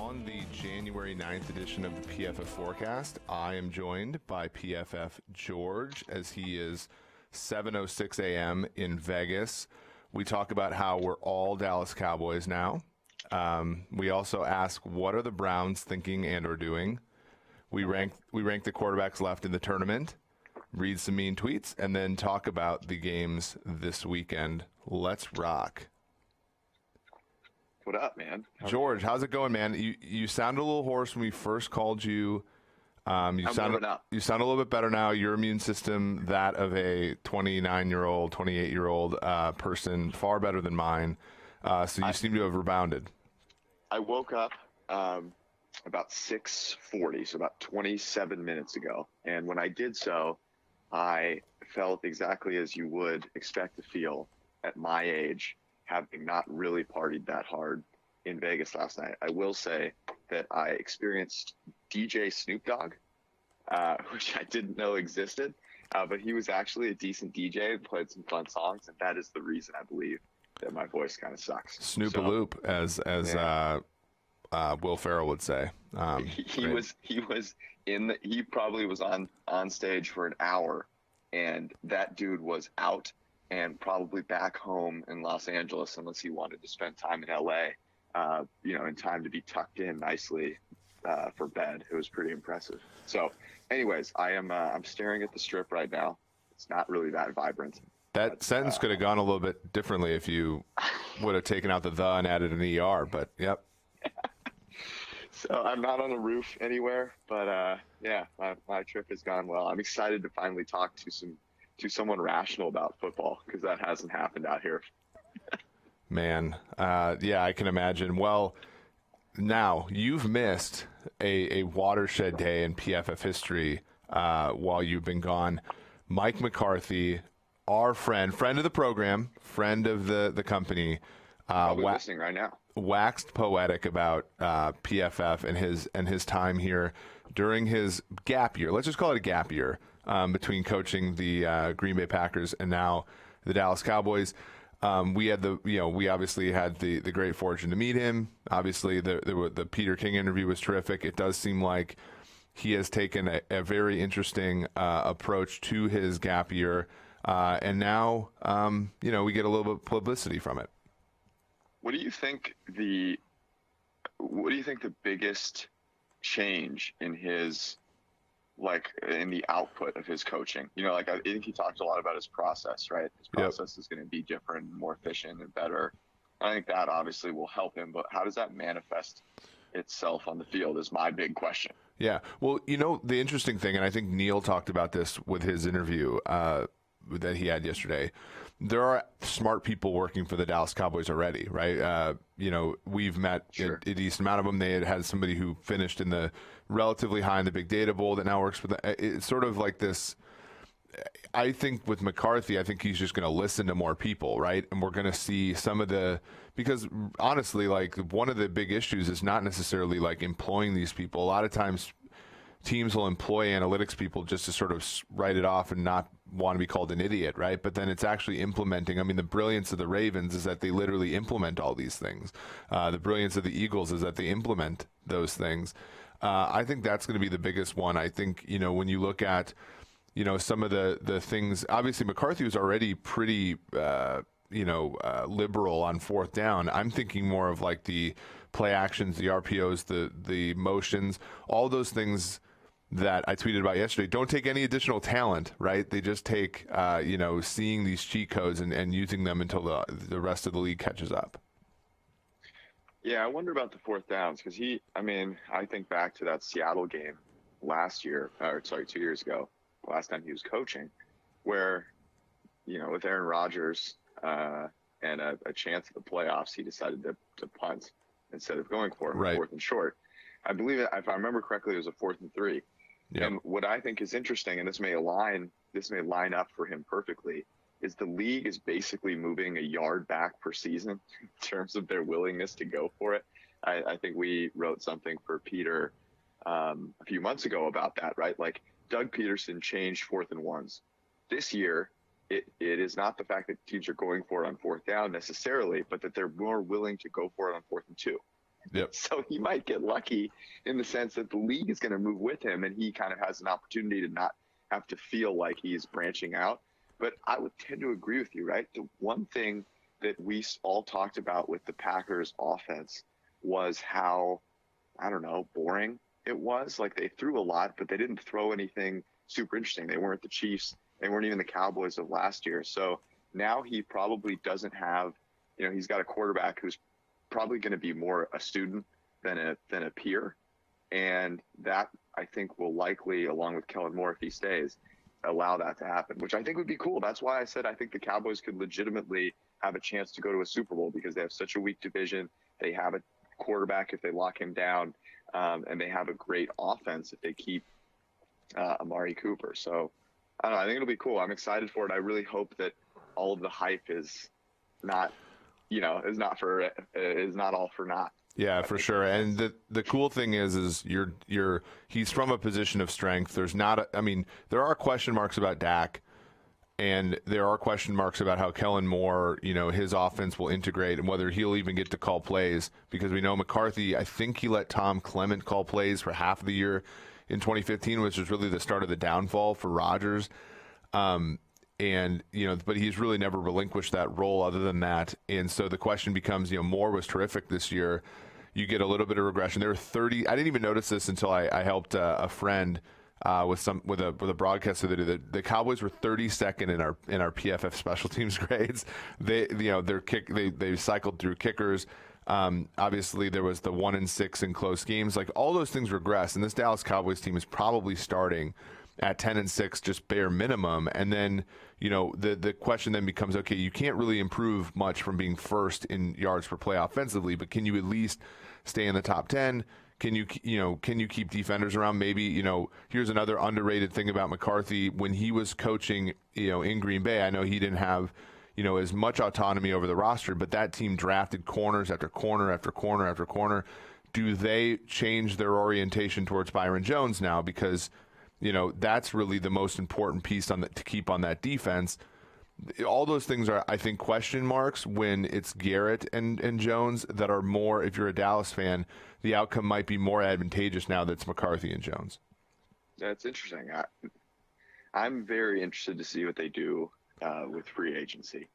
On the January 9th edition of the PFF Forecast, I am joined by PFF George as he is 7:06 a.m. in Vegas. We talk about how we're all Dallas Cowboys now. We also ask, what are the Browns thinking and or doing? We rank the quarterbacks left in the tournament, read some mean tweets, and then talk about the games this weekend. Let's rock. What up, man? George, how's it going, man? You sounded a little hoarse when we first called you. You sound a little bit better now. Your immune system, that of a 29-year-old, 28-year-old person, far better than mine. So you seem to have rebounded. I woke up about 6:40, so about 27 minutes ago. And when I did so, I felt exactly as you would expect to feel at my age, having not really partied that hard in Vegas last night. I will say that I experienced DJ Snoop Dogg, which I didn't know existed, but he was actually a decent DJ and played some fun songs, and that is the reason I believe that my voice kind of sucks. Snoop-a-loop, as Will Ferrell would say. He probably was on stage for an hour, and that dude was out and probably back home in Los Angeles, unless he wanted to spend time in LA, in time to be tucked in nicely for bed. It was pretty impressive. So anyways, I'm staring at the Strip right now. It's not really that vibrant. That sentence could have gone a little bit differently if you would have taken out the and added an ER, but yep. So I'm not on a roof anywhere, but my trip has gone well. I'm excited to finally talk to someone rational about football, because that hasn't happened out here. Man, I can imagine. Well, now you've missed a watershed day in PFF history while you've been gone. Mike McCarthy, our friend of the program, friend of the company, probably listening right now, waxed poetic about PFF and his time here during his gap year. Let's just call it a gap year between coaching the Green Bay Packers and now the Dallas Cowboys. We obviously had the great fortune to meet him. Obviously, the Peter King interview was terrific. It does seem like he has taken a very interesting approach to his gap year, and now we get a little bit of publicity from it. What do you think the biggest change in in the output of his coaching? I think he talked a lot about his process, right? His process is going to be different, more efficient, and better. I think that obviously will help him, but how does that manifest itself on the field is my big question. Yeah. Well, the interesting thing, and I think Neil talked about this with his interview that he had yesterday, there are smart people working for the Dallas Cowboys already, right? We've met a decent amount of them. They had somebody who finished in the relatively high in the Big Data Bowl that now works for it's sort of like this. I think with McCarthy, I think he's just going to listen to more people, right? And we're going to see because honestly, one of the big issues is not necessarily employing these people. A lot of times teams will employ analytics people just to sort of write it off and not want to be called an idiot, right? But then it's actually implementing. I mean, the brilliance of the Ravens is that they literally implement all these things. The brilliance of the Eagles is that they implement those things. I think that's going to be the biggest one. I think, when you look at, some of the things, obviously McCarthy was already pretty, liberal on fourth down. I'm thinking more of the play actions, the RPOs, the motions, all those things that I tweeted about yesterday. Don't take any additional talent, right? They just take, seeing these cheat codes and using them until the rest of the league catches up. Yeah, I wonder about the fourth downs, because I think back to that Seattle game 2 years ago, last time he was coaching, where, with Aaron Rodgers and a chance at the playoffs, he decided to punt instead of going for him, fourth and short. I believe, if I remember correctly, it was a 4th and 3. Yep. And what I think is interesting, and this may line up for him perfectly, is the league is basically moving a yard back per season in terms of their willingness to go for it. I think we wrote something for Peter a few months ago about that, right? Doug Peterson changed 4th and 1s. This year, it is not the fact that teams are going for it on fourth down necessarily, but that they're more willing to go for it on 4th and 2. Yep. So he might get lucky in the sense that the league is going to move with him, and he kind of has an opportunity to not have to feel like he's branching out. But I would tend to agree with you, right? The one thing that we all talked about with the Packers offense was how, I don't know, boring it was. Like, they threw a lot, but they didn't throw anything super interesting. They weren't the Chiefs. They weren't even the Cowboys of last year. So now he probably doesn't have, he's got a quarterback who's probably going to be more a student than a peer. And that, I think, will likely, along with Kellen Moore, if he stays, allow that to happen, which I think would be cool. That's why I said I think the Cowboys could legitimately have a chance to go to a Super Bowl, because they have such a weak division. They have a quarterback if they lock him down, and they have a great offense if they keep Amari Cooper. So I don't know. I think it'll be cool. I'm excited for it. I really hope that all of the hype is not, is not all for naught. Yeah, for sure. And the cool thing is he's from a position of strength. There's not there are question marks about Dak, and there are question marks about how Kellen Moore, his offense will integrate and whether he'll even get to call plays, because we know McCarthy, I think he let Tom Clement call plays for half of the year in 2015, which was really the start of the downfall for Rodgers. But he's really never relinquished that role other than that. And so the question becomes, Moore was terrific this year. You get a little bit of regression. There were 30. I didn't even notice this until I helped a friend with a broadcast the other day. The Cowboys were 32nd in our PFF special teams grades. They cycled through kickers. Obviously, there was the 1-6 in close games. Like, all those things regress, and this Dallas Cowboys team is probably starting at 10-6, just bare minimum. And then, the question then becomes, okay, you can't really improve much from being first in yards per play offensively, but can you at least stay in the top 10? Can you keep defenders around? Maybe, here's another underrated thing about McCarthy. When he was coaching, in Green Bay, I know he didn't have, as much autonomy over the roster, but that team drafted corners after corner after corner after corner. Do they change their orientation towards Byron Jones now? Because, that's really the most important piece to keep on that defense. All those things are, I think, question marks when it's Garrett and Jones that are more, if you're a Dallas fan, the outcome might be more advantageous now that's McCarthy and Jones. That's interesting. I'm very interested to see what they do with free agency.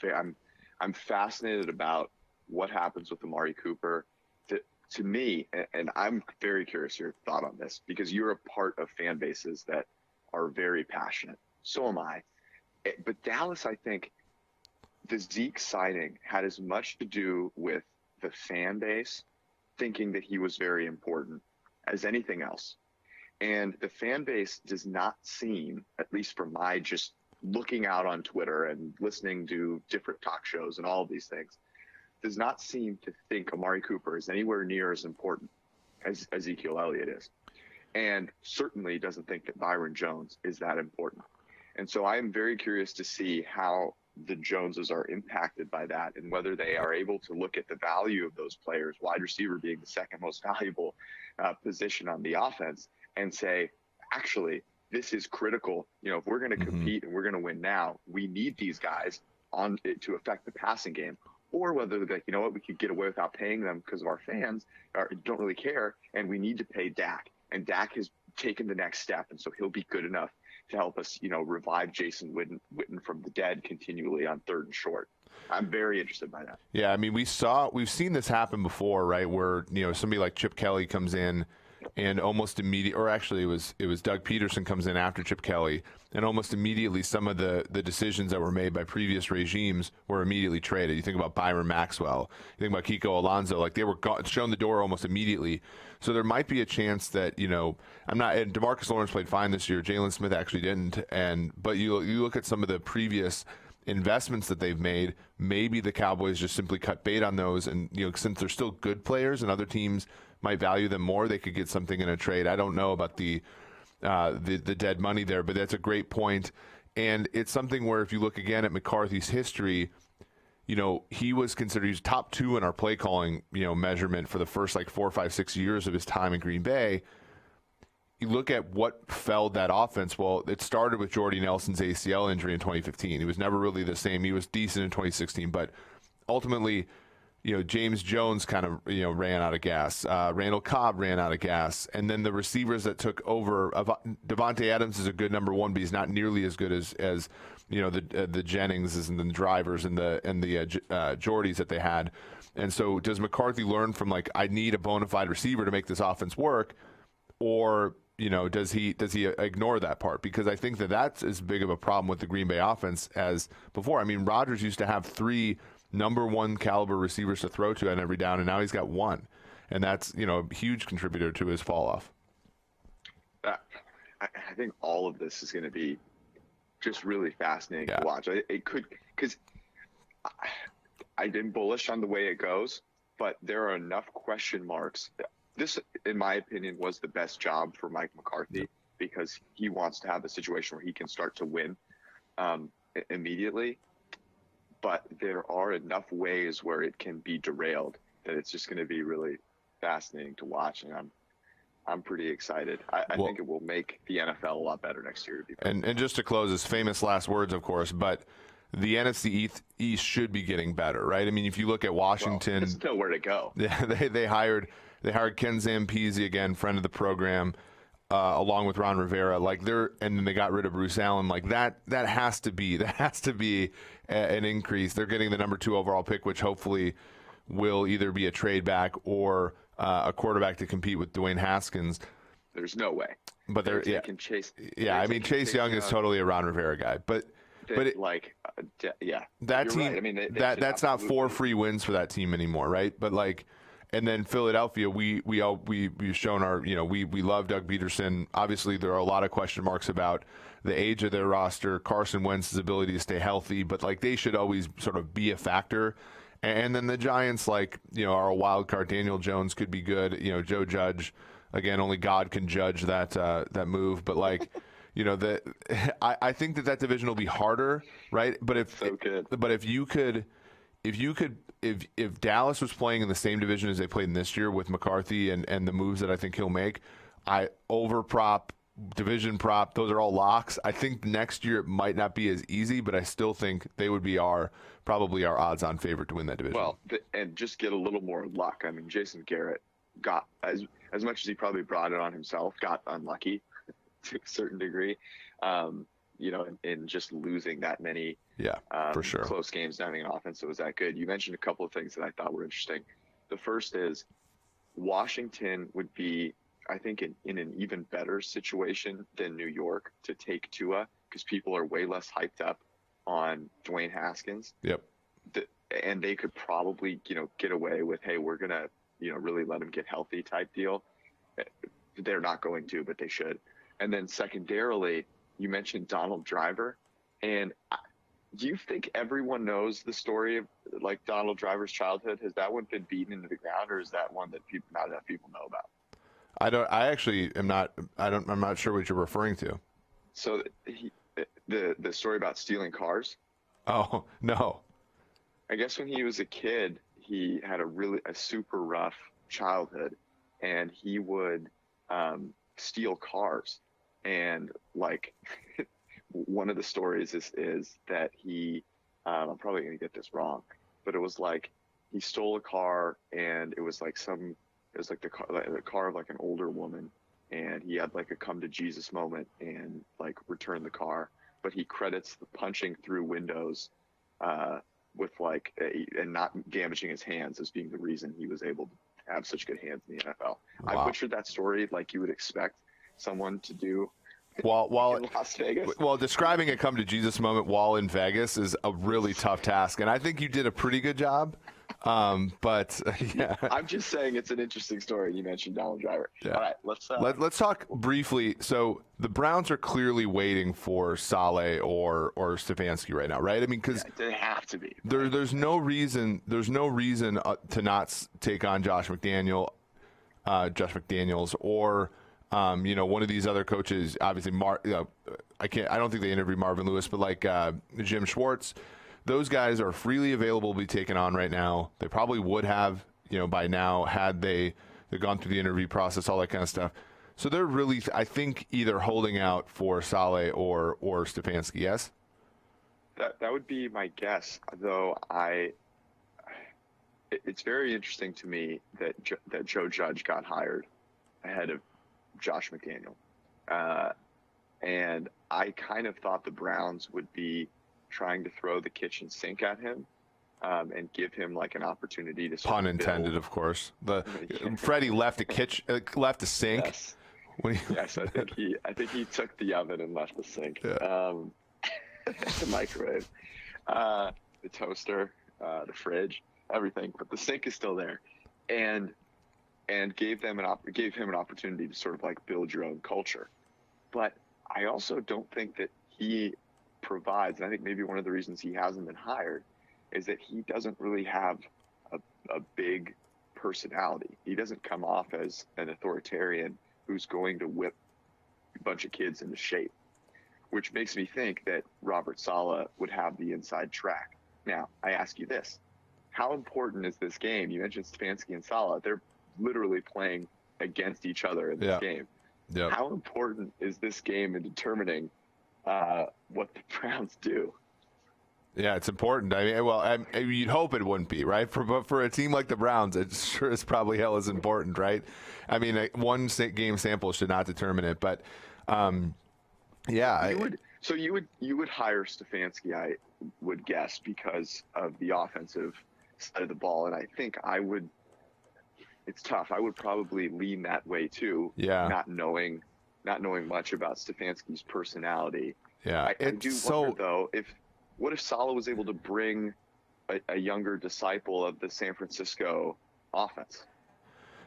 I'm fascinated about what happens with Amari Cooper. To me, and I'm very curious your thought on this, because you're a part of fan bases that are very passionate. So am I. But Dallas, I think, the Zeke signing had as much to do with the fan base thinking that he was very important as anything else. And the fan base does not seem, at least from my just looking out on Twitter and listening to different talk shows and all of these things, does not seem to think Amari Cooper is anywhere near as important as Ezekiel Elliott is. And certainly doesn't think that Byron Jones is that important. And so I am very curious to see how the Joneses are impacted by that, and whether they are able to look at the value of those players, wide receiver being the second most valuable position on the offense, and say, actually, this is critical. If we're going to compete and we're going to win now, we need these guys on it to affect the passing game. Or whether they're like, we could get away without paying them because of our fans, or don't really care, and we need to pay Dak. And Dak has taken the next step, and so he'll be good enough to help us, revive Jason Witten from the dead continually on 3rd and short. I'm very interested by that. Yeah, we've seen this happen before, right? Where somebody like Chip Kelly comes in and almost immediately, or actually it was Doug Peterson comes in after Chip Kelly, and almost immediately some of the decisions that were made by previous regimes were immediately traded. You think about Byron Maxwell, you think about Kiko Alonso, like they were shown the door almost immediately. So there might be a chance that, and DeMarcus Lawrence played fine this year. Jalen Smith actually didn't. But you look at some of the previous investments that they've made, maybe the Cowboys just simply cut bait on those. And, since they're still good players and other teams might value them more, they could get something in a trade. I don't know about the dead money there, but that's a great point. And it's something where if you look again at McCarthy's history, he was considered, he's top 2 in our play calling, measurement for the first 4, 5, 6 years of his time in Green Bay. You look at what felled that offense. Well, it started with Jordy Nelson's ACL injury in 2015. He was never really the same. He was decent in 2016, but ultimately, James Jones kind of, ran out of gas. Randall Cobb ran out of gas. And then the receivers that took over, Devontae Adams is a good number one, but he's not nearly as good as the Jenningses and the drivers and the Jordys that they had. And so does McCarthy learn from, like, I need a bona fide receiver to make this offense work, or does he ignore that part? Because I think that's as big of a problem with the Green Bay offense as before. I mean, Rodgers used to have 3 number one caliber receivers to throw to on every down, and now he's got 1, and that's a huge contributor to his fall off. I think all of this is going to be just really fascinating to watch. It could, because I've been bullish on the way it goes, but there are enough question marks. This, in my opinion, was the best job for Mike McCarthy because he wants to have a situation where he can start to win immediately. But there are enough ways where it can be derailed that it's just going to be really fascinating to watch, and I'm pretty excited. I think it will make the NFL a lot better next year. And just to close, his famous last words, of course, but the NFC East should be getting better, right? I mean, if you look at Washington, there's still where to go. Yeah, they hired Ken Zampese, again, friend of the program, along with Ron Rivera. And then they got rid of Bruce Allen. Like that has to be an increase. They're getting the number 2 overall pick, which hopefully will either be a trade back or a quarterback to compete with Dwayne Haskins. There's no way. But Chase Young is totally a Ron Rivera guy. But that team, right. I mean, that's not 4 free wins for that team anymore, right? But and then Philadelphia, we've shown we love Doug Peterson. Obviously, there are a lot of question marks about the age of their roster, Carson Wentz's ability to stay healthy, but they should always sort of be a factor. And then the Giants, are a wild card. Daniel Jones could be good. Joe Judge, again, only God can judge that move. But I think that division will be harder, right? But if Dallas was playing in the same division as they played in this year with McCarthy and the moves that I think he'll make, division prop, those are all locks. I think next year it might not be as easy, but I still think they would be probably our odds-on favorite to win that division. Well, and just get a little more luck. I mean, Jason Garrett got, as much as he probably brought it on himself, got unlucky to a certain degree, in just losing that many for sure. close games, not having an offense that was that good. You mentioned a couple of things that I thought were interesting. The first is Washington would be, I think, in an even better situation than New York to take Tua, because people are way less hyped up on Dwayne Haskins. Yep. And they could probably, get away with, hey, we're going to, really let him get healthy type deal. They're not going to, but they should. And then secondarily, you mentioned Donald Driver. And do you think everyone knows the story of Donald Driver's childhood? Has that one been beaten into the ground, or is that one that not enough people know about? I'm not sure what you're referring to. So the story about stealing cars. Oh, no. I guess when he was a kid, he had a super rough childhood, and he would steal cars. And one of the stories is that he, I'm probably going to get this wrong, but it was he stole a car, and it was the car of an older woman, and he had a come to Jesus moment and returned the car, but he credits the punching through windows with and not damaging his hands as being the reason he was able to have such good hands in the NFL. Wow. I butchered that story like you would expect someone to do. While in Las Vegas. Well, describing a come to Jesus moment while in Vegas is a really tough task, and I think you did a pretty good job. But yeah, I'm just saying it's an interesting story. You mentioned Donald Driver. Yeah. All right, let's talk briefly. So the Browns are clearly waiting for Saleh or Stefanski right now, right? I mean, because they have to be. There's no reason to not take on Josh McDaniels, or one of these other coaches. Obviously, I don't think they interviewed Marvin Lewis, but Jim Schwartz. Those guys are freely available to be taken on right now. They probably would have, by now, had they've gone through the interview process, all that kind of stuff. So they're really, I think, either holding out for Saleh or Stefanski. Yes. That would be my guess, though. it's very interesting to me that that Joe Judge got hired ahead of Josh McDaniel. And I kind of thought the Browns would be trying to throw the kitchen sink at him and give him like an opportunity to pun intended, of course. Freddie left a sink. Yes. Yes, I think he took the oven and left the sink. Yeah. The microwave, the toaster, the fridge, everything, but the sink is still there, and gave him an opportunity to sort of like build your own culture. But I also don't think that he provides, and I think maybe one of the reasons he hasn't been hired is that he doesn't really have a big personality. He doesn't come off as an authoritarian who's going to whip a bunch of kids into shape, which makes me think that Robert Saleh would have the inside track. Now, I ask you this. How important is this game? You mentioned Stefanski and Saleh. They're literally playing against each other in this game. Yep. How important is this game in determining what the Browns do? Yeah, it's important. I mean, you'd hope it wouldn't be, right? But for a team like the Browns, it sure is probably hell is important, right? I mean, one game sample should not determine it, but yeah. You would hire Stefanski, I would guess, because of the offensive side of the ball, and I think I would. It's tough. I would probably lean that way too. Yeah. Not knowing much about Stefanski's personality. Yeah. I do wonder though what if Saleh was able to bring a younger disciple of the San Francisco offense?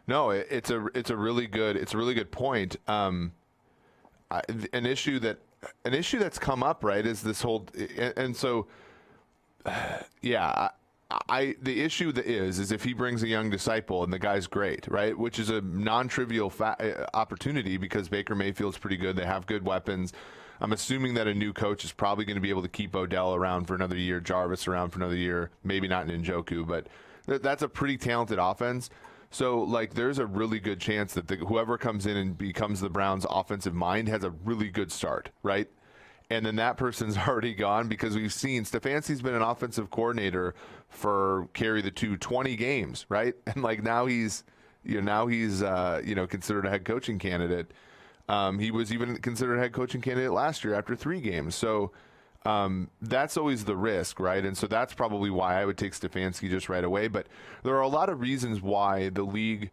No, it's a really good point. An issue that's come up, right, is this whole, and so yeah. The issue is if he brings a young disciple and the guy's great, right, which is a non-trivial opportunity because Baker Mayfield's pretty good. They have good weapons. I'm assuming that a new coach is probably going to be able to keep Odell around for another year, Jarvis around for another year, maybe not Njoku, but that's a pretty talented offense. So, like, there's a really good chance that whoever comes in and becomes the Browns' offensive mind has a really good start, right? And then that person's already gone because we've seen Stefanski's been an offensive coordinator for 20 games, right? And like now he's considered a head coaching candidate. He was even considered a head coaching candidate last year after 3 games. So that's always the risk, right? And so that's probably why I would take Stefanski just right away. But there are a lot of reasons why the league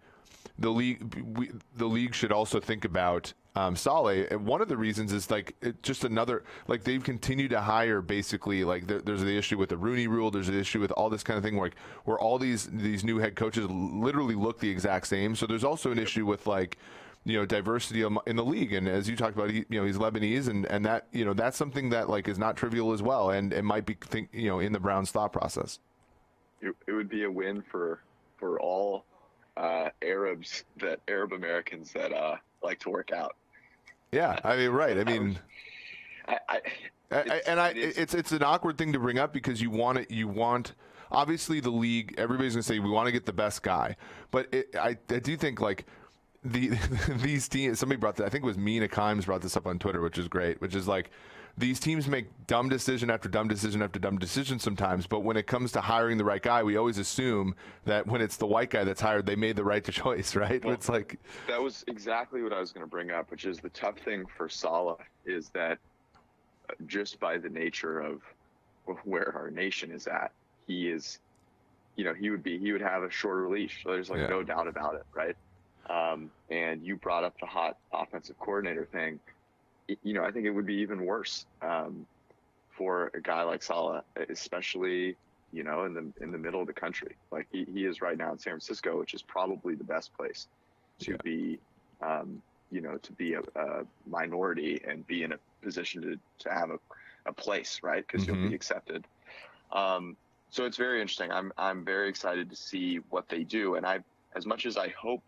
should also think about Saleh. And one of the reasons is they've continued to hire basically there's the issue with the Rooney Rule. There's an issue with all this kind of thing where all these new head coaches literally look the exact same. So there's also an issue with diversity in the league. And as you talked about, he's Lebanese and that, that's something that is not trivial as well. And it might be, in the Browns thought process. It would be a win for all Arab Americans that like to work out. Yeah, I mean, right. I mean, it's an awkward thing to bring up because you want obviously the league. Everybody's gonna say we want to get the best guy, but I do think these teams. Somebody brought that. I think it was Mina Kimes brought this up on Twitter, which is great. Which is these teams make dumb decision after dumb decision after dumb decision sometimes, but when it comes to hiring the right guy, we always assume that when it's the white guy that's hired, they made the right choice, right? Well, it's that was exactly what I was going to bring up, which is the tough thing for Saleh is that just by the nature of where our nation is at, he is, he would have a shorter leash. So there's no doubt about it, right? And you brought up the hot offensive coordinator thing. I think it would be even worse for a guy like Saleh, especially in the middle of the country. Like he is right now in San Francisco, which is probably the best place to be, to be a minority and be in a position to have a place, right? Because you'll be accepted. So it's very interesting. I'm very excited to see what they do, and as much as I hope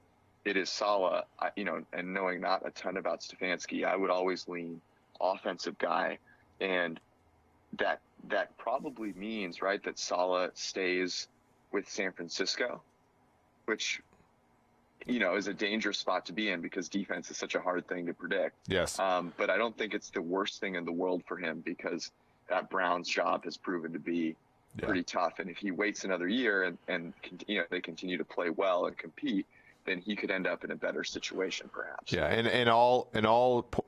it is Saleh, and knowing not a ton about Stefanski, I would always lean offensive guy, and that probably means, right, that Saleh stays with San Francisco, which is a dangerous spot to be in because defense is such a hard thing to predict. Yes. But I don't think it's the worst thing in the world for him because that Browns job has proven to be pretty tough. And if he waits another year and they continue to play well and compete, then he could end up in a better situation, perhaps. Yeah, and all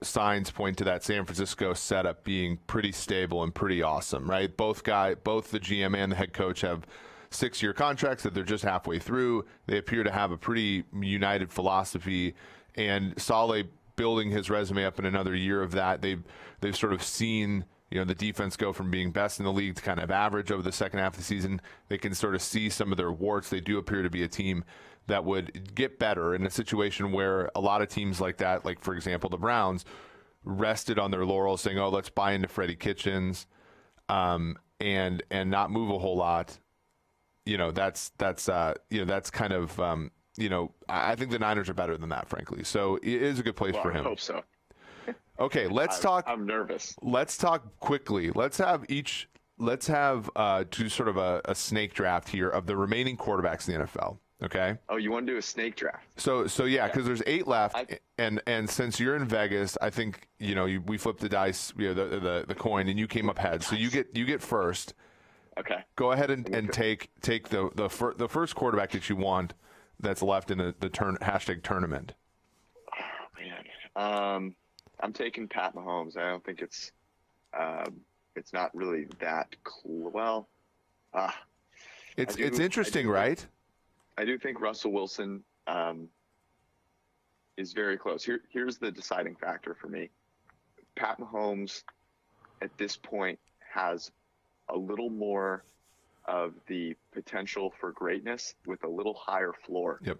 signs point to that San Francisco setup being pretty stable and pretty awesome, right? Both the GM and the head coach have 6-year contracts that they're just halfway through. They appear to have a pretty united philosophy, and Saleh building his resume up in another year of that. They've sort of seen the defense go from being best in the league to kind of average over the second half of the season. They can sort of see some of their warts. They do appear to be a team that would get better in a situation where a lot of teams like that, like for example the Browns, rested on their laurels, saying, "Oh, let's buy into Freddie Kitchens," and not move a whole lot. That's kind of I think the Niners are better than that, frankly. So it is a good place for him. I hope so. Okay, let's talk. I'm nervous. Let's talk quickly. Let's have to sort of a snake draft here of the remaining quarterbacks in the NFL. Okay. Oh, you want to do a snake draft? So yeah, because there's 8 left, and since you're in Vegas, I think we flipped the dice, the coin, and you came up heads. So you get first. Okay. Go ahead and take the first quarterback that you want that's left in the hashtag tournament. Oh man, I'm taking Pat Mahomes. I don't think it's not really that cool. Well, it's interesting, right? I do think Russell Wilson is very close. Here's the deciding factor for me. Pat Mahomes at this point has a little more of the potential for greatness with a little higher floor. Yep.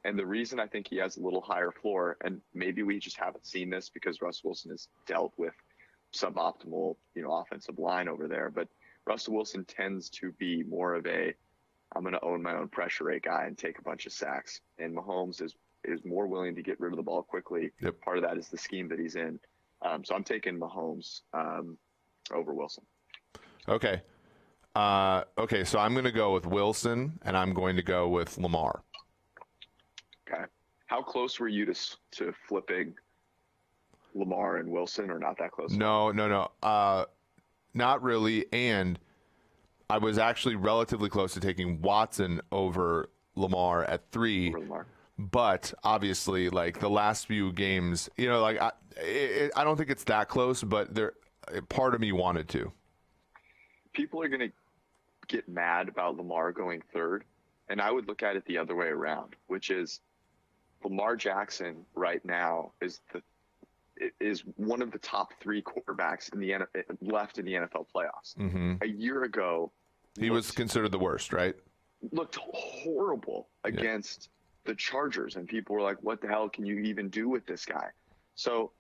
And the reason I think he has a little higher floor, and maybe we just haven't seen this because Russell Wilson has dealt with suboptimal, offensive line over there, but Russell Wilson tends to be more of I'm going to own my own pressure rate guy and take a bunch of sacks. And Mahomes is more willing to get rid of the ball quickly. Yep. Part of that is the scheme that he's in. So I'm taking Mahomes over Wilson. Okay. So I'm going to go with Wilson, and I'm going to go with Lamar. Okay. How close were you to flipping Lamar and Wilson, or not that close? No. Not really. And I was actually relatively close to taking Watson over Lamar at 3. Over Lamar. But obviously, like the last few games, I don't think it's that close, but part of me wanted to. People are going to get mad about Lamar going 3rd, and I would look at it the other way around, which is Lamar Jackson right now is one of the top 3 quarterbacks left in the NFL playoffs. Mm-hmm. A year ago, he was considered the worst, right? Looked horrible against the Chargers, and people were like, "What the hell can you even do with this guy?" So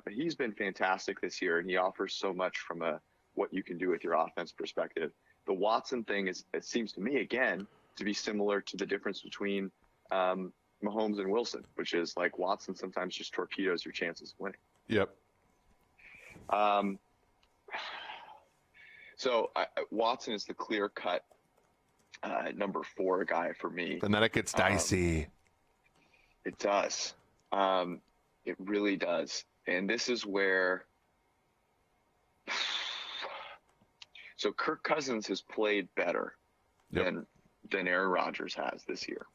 he's been fantastic this year, and he offers so much from what you can do with your offense perspective. The Watson thing it seems to me again to be similar to the difference between Mahomes and Wilson, which is like Watson sometimes just torpedoes your chances of winning. Yep. So Watson is the clear-cut number 4 guy for me. And then it gets dicey. It does. It really does. And this is where so Kirk Cousins has played better than Aaron Rodgers has this year.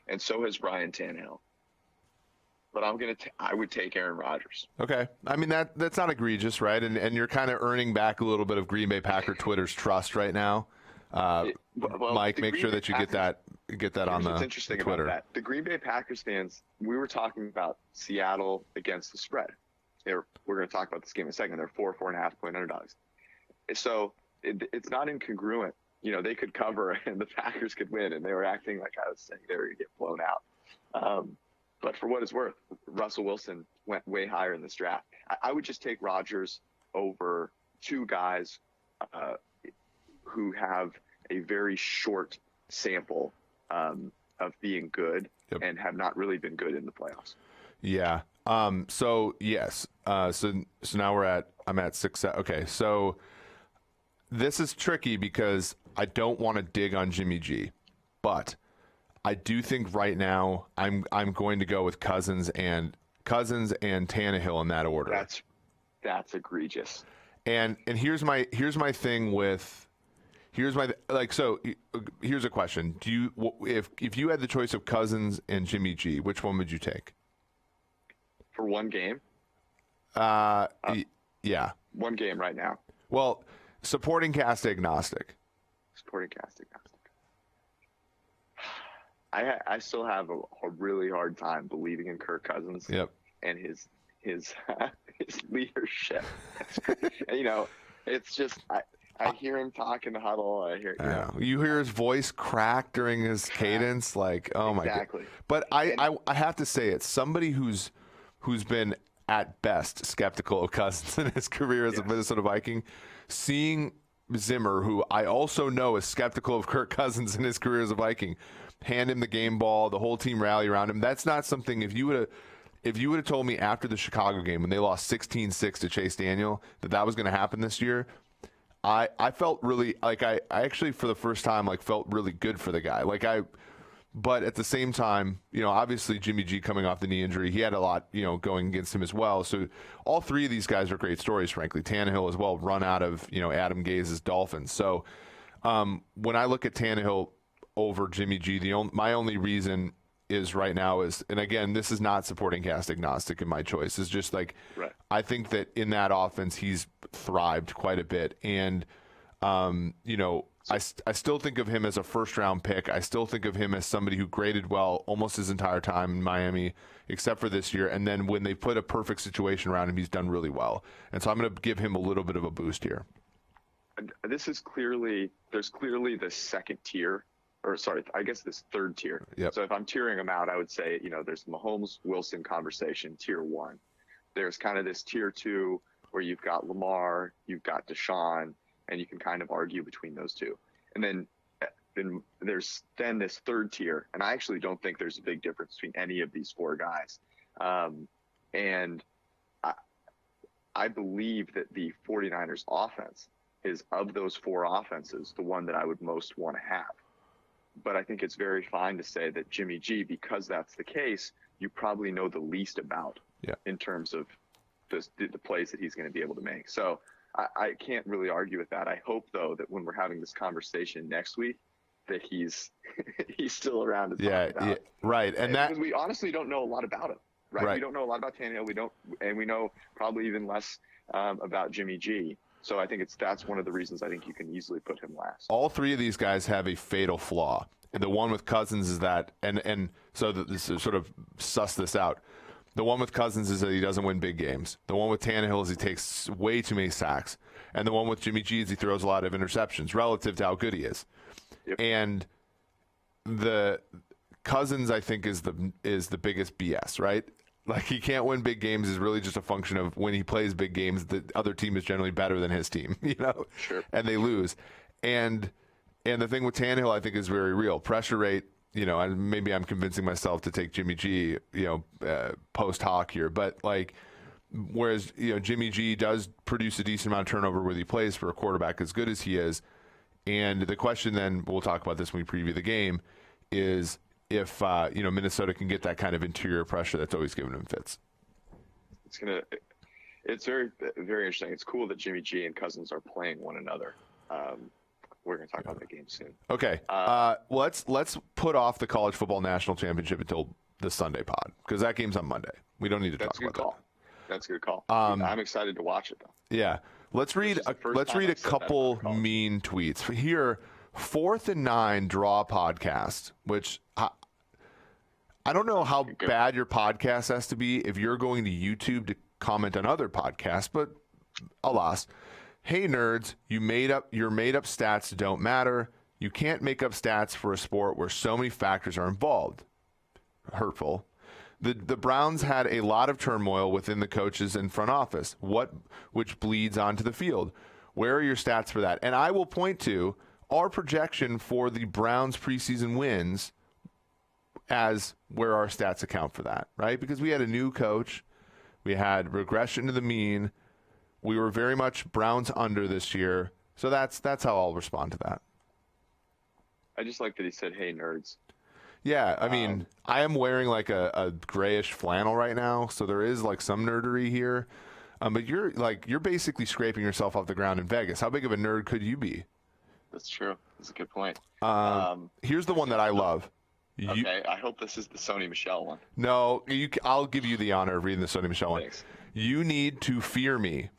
And so has Ryan Tannehill. But I would take Aaron Rodgers. Okay. I mean, that's not egregious, right? And you're kind of earning back a little bit of Green Bay Packer Twitter's trust right now. Mike, make sure that you get that on the what's interesting Twitter. about that. The Green Bay Packers fans, we were talking about Seattle against the spread. We're going to talk about this game in a second. They're 4.5 point underdogs. So it's not incongruent. They could cover and the Packers could win, and they were acting like I was saying they were going to get blown out. But for what it's worth, Russell Wilson went way higher in this draft. I would just take Rodgers over 2 guys who have a very short sample of being good and have not really been good in the playoffs. Yeah. So yes. So now I'm at 6. Okay. So this is tricky because I don't want to dig on Jimmy G, but I do think right now I'm going to go with Cousins and Tannehill in that order. That's egregious. And here's my thing with Here's my here's a question. Do you if you had the choice of Cousins and Jimmy G, which one would you take? For one game? Yeah. One game right now. Well, supporting cast agnostic. Supporting cast agnostic. I still have a really hard time believing in Kirk Cousins. Yep. And his leadership. You know, it's just I hear him talk in the huddle. I hear you hear his voice crack during his cadence, like, oh my god. Exactly. But I have to say, it's somebody who's been at best skeptical of Cousins in his career as a Minnesota Viking, seeing Zimmer, who I also know is skeptical of Kirk Cousins in his career as a Viking, hand him the game ball, the whole team rally around him. That's not something, if you would have told me after the Chicago game when they lost 16-6 to Chase Daniel that was going to happen this year, I felt really like I actually for the first time like felt really good for the guy. But at the same time, you know, obviously Jimmy G coming off the knee injury, he had a lot, you know, going against him as well. So all three of these guys are great stories, frankly. Tannehill as well, run out of, you know, Adam Gaze's Dolphins. So when I look at Tannehill over Jimmy G, my only reason is right now is, and again, this is not supporting cast agnostic in my choice. It's just like, right. I think that in that offense, he's thrived quite a bit. And, you know, I still think of him as a first-round pick. I still think of him as somebody who graded well almost his entire time in Miami, except for this year. And then when they put a perfect situation around him, he's done really well. And so I'm going to give him a little bit of a boost here. There's clearly the second tier, or sorry, I guess this third tier. Yep. So if I'm tiering them out, I would say, you know, there's Mahomes-Wilson conversation, tier one. There's kind of this tier two where you've got Lamar, you've got Deshaun, and you can kind of argue between those two. And then there's this third tier, and I actually don't think there's a big difference between any of these four guys. And I believe that the 49ers offense is, of those four offenses, the one that I would most want to have. But I think it's very fine to say that Jimmy G, because that's the case, you probably know the least about in terms of the plays that he's going to be able to make. So I can't really argue with that. I hope, though, that when we're having this conversation next week, that he's still around to talk about. Yeah, right. And because we honestly don't know a lot about him, right? We don't know a lot about Tannehill. We know probably even less about Jimmy G. So I think that's one of the reasons I think you can easily put him last. All three of these guys have a fatal flaw. And the one with Cousins is that, and so this is sort of suss this out. The one with Cousins is that he doesn't win big games. The one with Tannehill is he takes way too many sacks. And the one with Jimmy G is he throws a lot of interceptions relative to how good he is. Yep. And the Cousins, I think, is the biggest BS, right? Like, he can't win big games is really just a function of when he plays big games, the other team is generally better than his team, you know? Sure. And they lose. And the thing with Tannehill, I think, is very real. Pressure rate, you know, and maybe I'm convincing myself to take Jimmy G, you know, post hoc here, but like, whereas, you know, Jimmy G does produce a decent amount of turnover where he plays for a quarterback as good as he is. And the question then, we'll talk about this when we preview the game, is if, you know, Minnesota can get that kind of interior pressure that's always given him fits. It's very, very interesting. It's cool that Jimmy G and Cousins are playing one another. We're going to talk about that game soon. Okay. Let's put off the college football national championship until the Sunday pod, because that game's on Monday. We don't need to talk about that. That's a good call. I'm excited to watch it, though. Yeah. Let's read a couple mean tweets. Here, 4th and 9 Draw podcast, which I don't know how bad your podcast has to be if you're going to YouTube to comment on other podcasts, but alas. Hey, nerds, your made-up stats don't matter. You can't make up stats for a sport where so many factors are involved. Hurtful. The Browns had a lot of turmoil within the coaches and front office, which bleeds onto the field. Where are your stats for that? And I will point to our projection for the Browns preseason wins as where our stats account for that, right? Because we had a new coach. We had regression to the mean. We were very much Browns under this year. So that's how I'll respond to that. I just like that he said, hey, nerds. Yeah, I mean, I am wearing like a grayish flannel right now, so there is like some nerdery here. But you're basically scraping yourself off the ground in Vegas. How big of a nerd could you be? That's true. That's a good point. Here's the one that I love. Okay, I hope this is the Sony Michel one. No, I'll give you the honor of reading the Sony Michel one. Thanks. You need to fear me.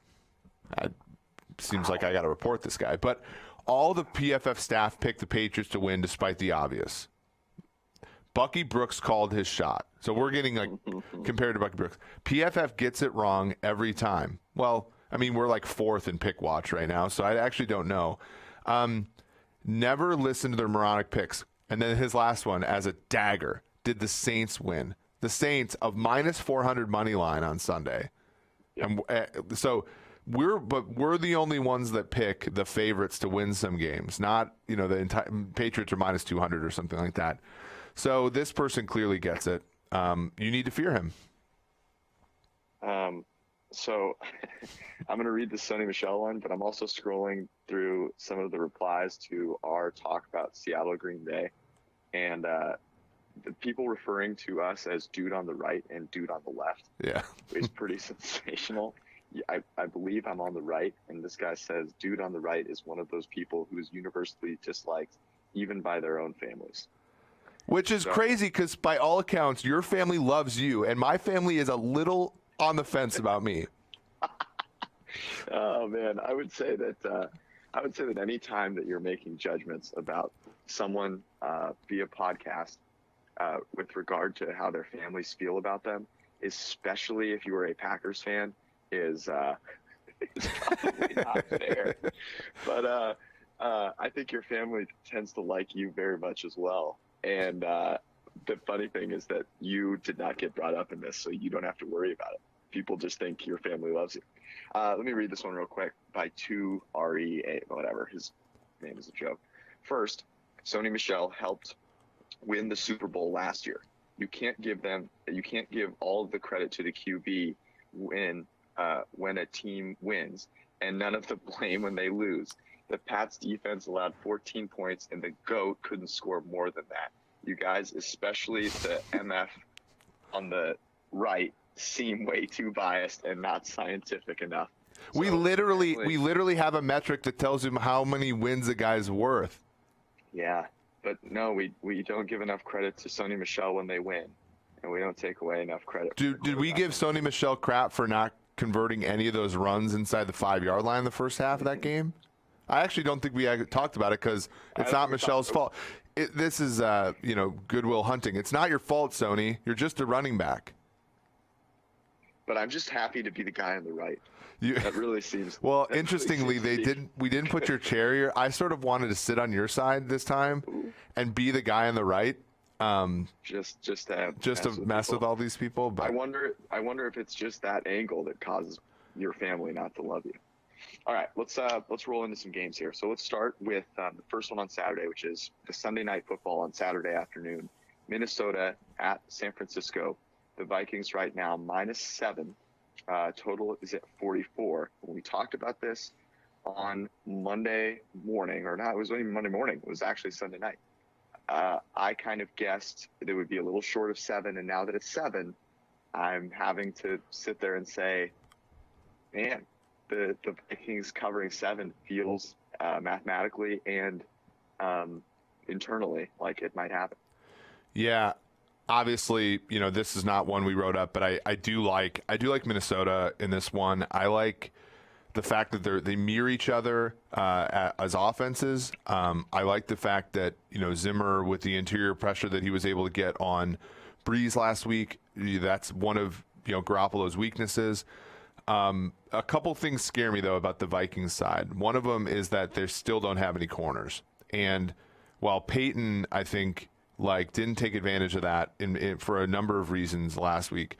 Seems like I got to report this guy. But all the PFF staff picked the Patriots to win despite the obvious. Bucky Brooks called his shot. So we're getting like compared to Bucky Brooks. PFF gets it wrong every time. Well, I mean, we're like fourth in pick watch right now, so I actually don't know. Never listen to their moronic picks. And then his last one, as a dagger, did the Saints win? The Saints of minus 400 money line on Sunday. Yep. And so we're the only ones that pick the favorites to win some games, not, you know, the entire Patriots are minus 200 or something like that. So this person clearly gets it. You need to fear him. So I'm going to read the Sony Michel one, but I'm also scrolling through some of the replies to our talk about Seattle Green Bay. And the people referring to us as dude on the right and dude on the left is pretty sensational. I believe I'm on the right, and this guy says dude on the right is one of those people who is universally disliked even by their own families. Which is crazy because by all accounts, your family loves you, and my family is a little on the fence about me. Oh man, I would say that any time that you're making judgments about someone via podcast with regard to how their families feel about them, especially if you are a Packers fan, is probably not fair. But I think your family tends to like you very much as well. And the funny thing is that you did not get brought up in this, so you don't have to worry about it. People just think your family loves you. Let me read this one real quick by 2REA, whatever. His name is a joke. First, Sony Michel helped win the Super Bowl last year. You can't give all of the credit to the QB when a team wins, and none of the blame when they lose. The Pats defense allowed 14 points, and the GOAT couldn't score more than that. You guys, especially the MF on the right, seem way too biased and not scientific enough. So, we literally have a metric that tells him how many wins a guy's worth. Yeah, but no, we don't give enough credit to Sony Michel when they win, and we don't take away enough credit. Did we give Sony Michel crap for not converting any of those runs inside the 5-yard line the first half of that game? I actually don't think we talked about it because it's not Michel's fault. This is goodwill hunting. It's not your fault, Sony. You're just a running back. But I'm just happy to be the guy on the right. That really seems. Well, interestingly, we didn't put your chair here. I sort of wanted to sit on your side this time and be the guy on the right. Just to mess with all these people. But I wonder if it's just that angle that causes your family not to love you. All right, let's roll into some games here. So let's start with the first one on Saturday, which is the Sunday night football on Saturday afternoon. Minnesota at San Francisco. The Vikings right now -7. Total is at 44. When we talked about this on Monday morning, or not, it wasn't even Monday morning. It was actually Sunday night. I kind of guessed that it would be a little short of 7, and now that it's 7, I'm having to sit there and say, man, the Vikings covering 7 feels mathematically and internally like it might happen. Yeah, obviously, this is not one we wrote up, but I do like Minnesota in this one. I like the fact that they mirror each other as offenses. I like the fact that Zimmer, with the interior pressure that he was able to get on Breeze last week, that's one of Garoppolo's weaknesses. A couple things scare me though about the Vikings side. One of them is that they still don't have any corners, and while Peyton, I think, didn't take advantage of that for a number of reasons last week.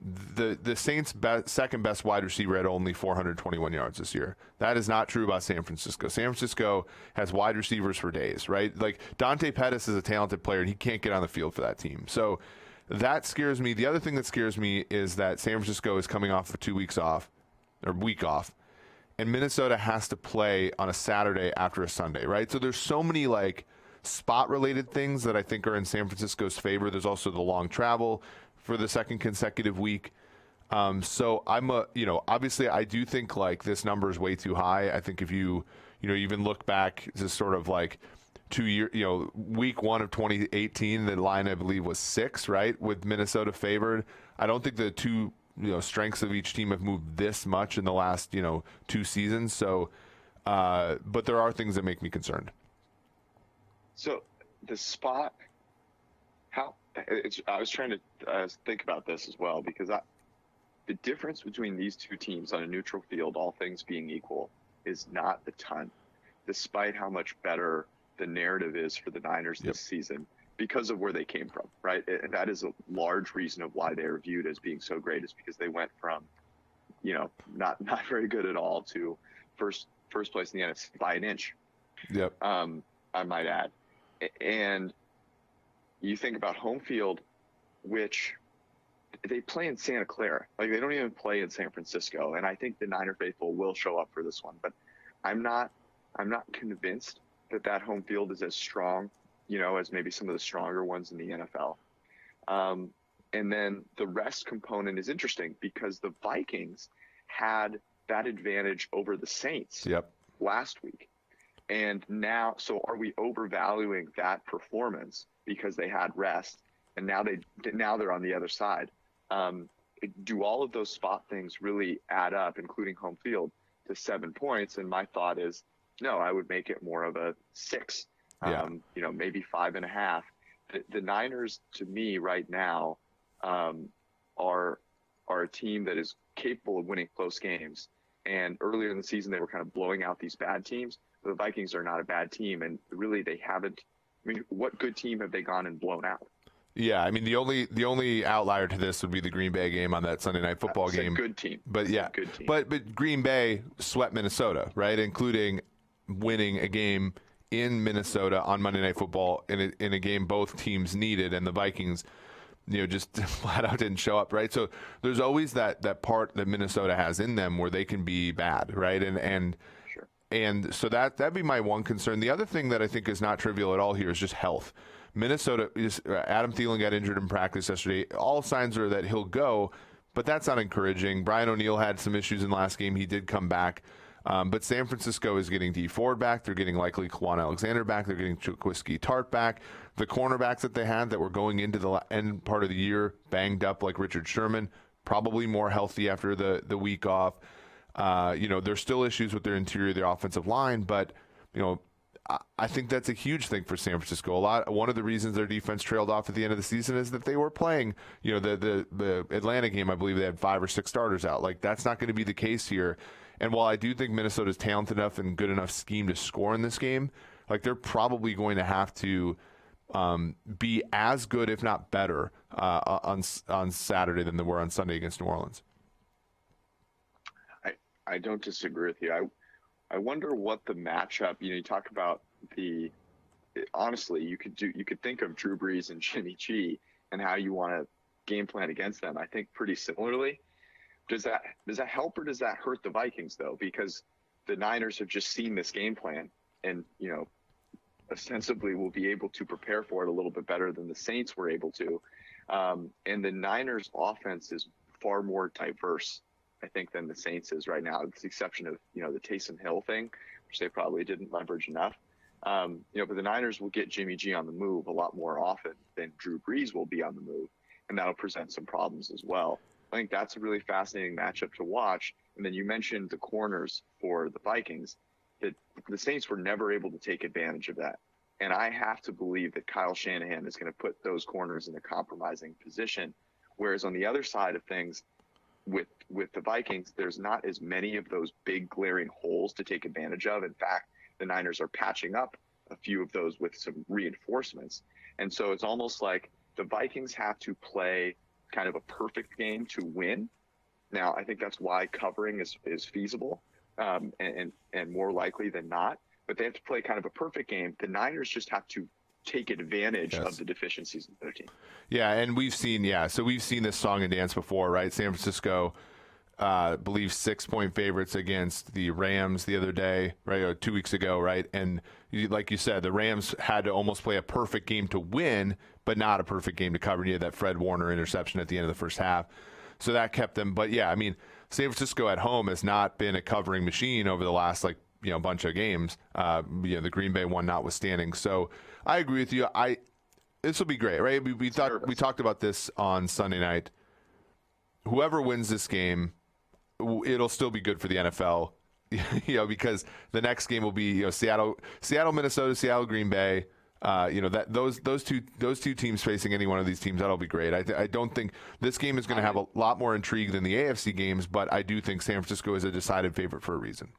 The Saints' second best wide receiver had only 421 yards this year. That is not true about San Francisco. San Francisco has wide receivers for days, right? Like Dante Pettis is a talented player, and he can't get on the field for that team. So that scares me. The other thing that scares me is that San Francisco is coming off of 2 weeks off, or week off, and Minnesota has to play on a Saturday after a Sunday, right? So there's so many spot-related things that I think are in San Francisco's favor. There's also the long travel for the second consecutive week. So I'm obviously I do think this number is way too high. I think if you You even look back to sort of like 2 year, week 1 of 2018, the line I believe was 6, right, with Minnesota favored. I don't think the two strengths of each team have moved this much in the last 2 seasons. So, but there are things that make me concerned. So the spot, I was trying to think about this as well, because the difference between these two teams on a neutral field, all things being equal, is not a ton, despite how much better the narrative is for the Niners this season because of where they came from, right? And that is a large reason of why they are viewed as being so great, is because they went from, not very good at all to first place in the NFC by an inch. Yep. I might add. And you think about home field, which they play in Santa Clara. Like, they don't even play in San Francisco. And I think the Niner faithful will show up for this one, but I'm not convinced that home field is as strong, as maybe some of the stronger ones in the NFL. And then the rest component is interesting because the Vikings had that advantage over the Saints last week. And now, so are we overvaluing that performance because they had rest and now they're on the other side? Do all of those spot things really add up, including home field, to 7 points? And my thought is, no, I would make it more of a 6, maybe 5.5. The Niners, to me right now, are a team that is capable of winning close games. And earlier in the season, they were kind of blowing out these bad teams. The Vikings are not a bad team, and really they haven't. I mean, what good team have they gone and blown out? Yeah, I mean the only outlier to this would be the Green Bay game on that Sunday Night Football game. A good team, but good team. But Green Bay swept Minnesota, right? Including winning a game in Minnesota on Monday Night Football in a game both teams needed, and the Vikings, just flat out didn't show up, right? So there's always that part that Minnesota has in them where they can be bad, right? And so that'd be my one concern. The other thing that I think is not trivial at all here is just health. Minnesota Adam Thielen got injured in practice yesterday. All signs are that he'll go, but that's not encouraging. Brian O'Neill had some issues in the last game. He did come back. But San Francisco is getting Dee Ford back. They're getting likely Quan Alexander back. They're getting Chakwiski Tart back. The cornerbacks that they had that were going into the end part of the year banged up, like Richard Sherman, probably more healthy after the week off. There's still issues with their interior, their offensive line, but I think that's a huge thing for San Francisco. One of the reasons their defense trailed off at the end of the season is that they were playing, the Atlanta game. I believe they had 5 or 6 starters out. Like, that's not going to be the case here. And while I do think Minnesota's talented enough and good enough scheme to score in this game, like, they're probably going to have to be as good, if not better, on Saturday than they were on Sunday against New Orleans. I don't disagree with you. I wonder what the matchup. You talk about honestly, you could think of Drew Brees and Jimmy G and how you want to game plan against them. I think pretty similarly. Does that help or does that hurt the Vikings though? Because the Niners have just seen this game plan and ostensibly will be able to prepare for it a little bit better than the Saints were able to. And the Niners offense is far more diverse, I think, than the Saints is right now, with the exception of, the Taysom Hill thing, which they probably didn't leverage enough. But the Niners will get Jimmy G on the move a lot more often than Drew Brees will be on the move, and that'll present some problems as well. I think that's a really fascinating matchup to watch. And then you mentioned the corners for the Vikings. That the Saints were never able to take advantage of that. And I have to believe that Kyle Shanahan is going to put those corners in a compromising position, whereas on the other side of things, with the Vikings, there's not as many of those big glaring holes to take advantage of. In fact, the Niners are patching up a few of those with some reinforcements. And so it's almost like the Vikings have to play kind of a perfect game to win. Now, I think that's why covering is feasible and more likely than not. But they have to play kind of a perfect game. The Niners just have to take advantage of the deficiencies of their team. Yeah, and we've seen this song and dance before, right? San Francisco, I believe 6-point favorites against the Rams the other day, right? Or 2 weeks ago, right? And like you said, the Rams had to almost play a perfect game to win, but not a perfect game to cover. And you had that Fred Warner interception at the end of the first half. So that kept them. But yeah, I mean, San Francisco at home has not been a covering machine over the last bunch of games. The Green Bay one notwithstanding. So I agree with you. This will be great, right? We talked about this on Sunday night. Whoever wins this game, it'll still be good for the NFL, because the next game will be Seattle, Minnesota, Seattle, Green Bay. Those two teams facing any one of these teams, that'll be great. I don't think this game is going to have a lot more intrigue than the AFC games, but I do think San Francisco is a decided favorite for a reason.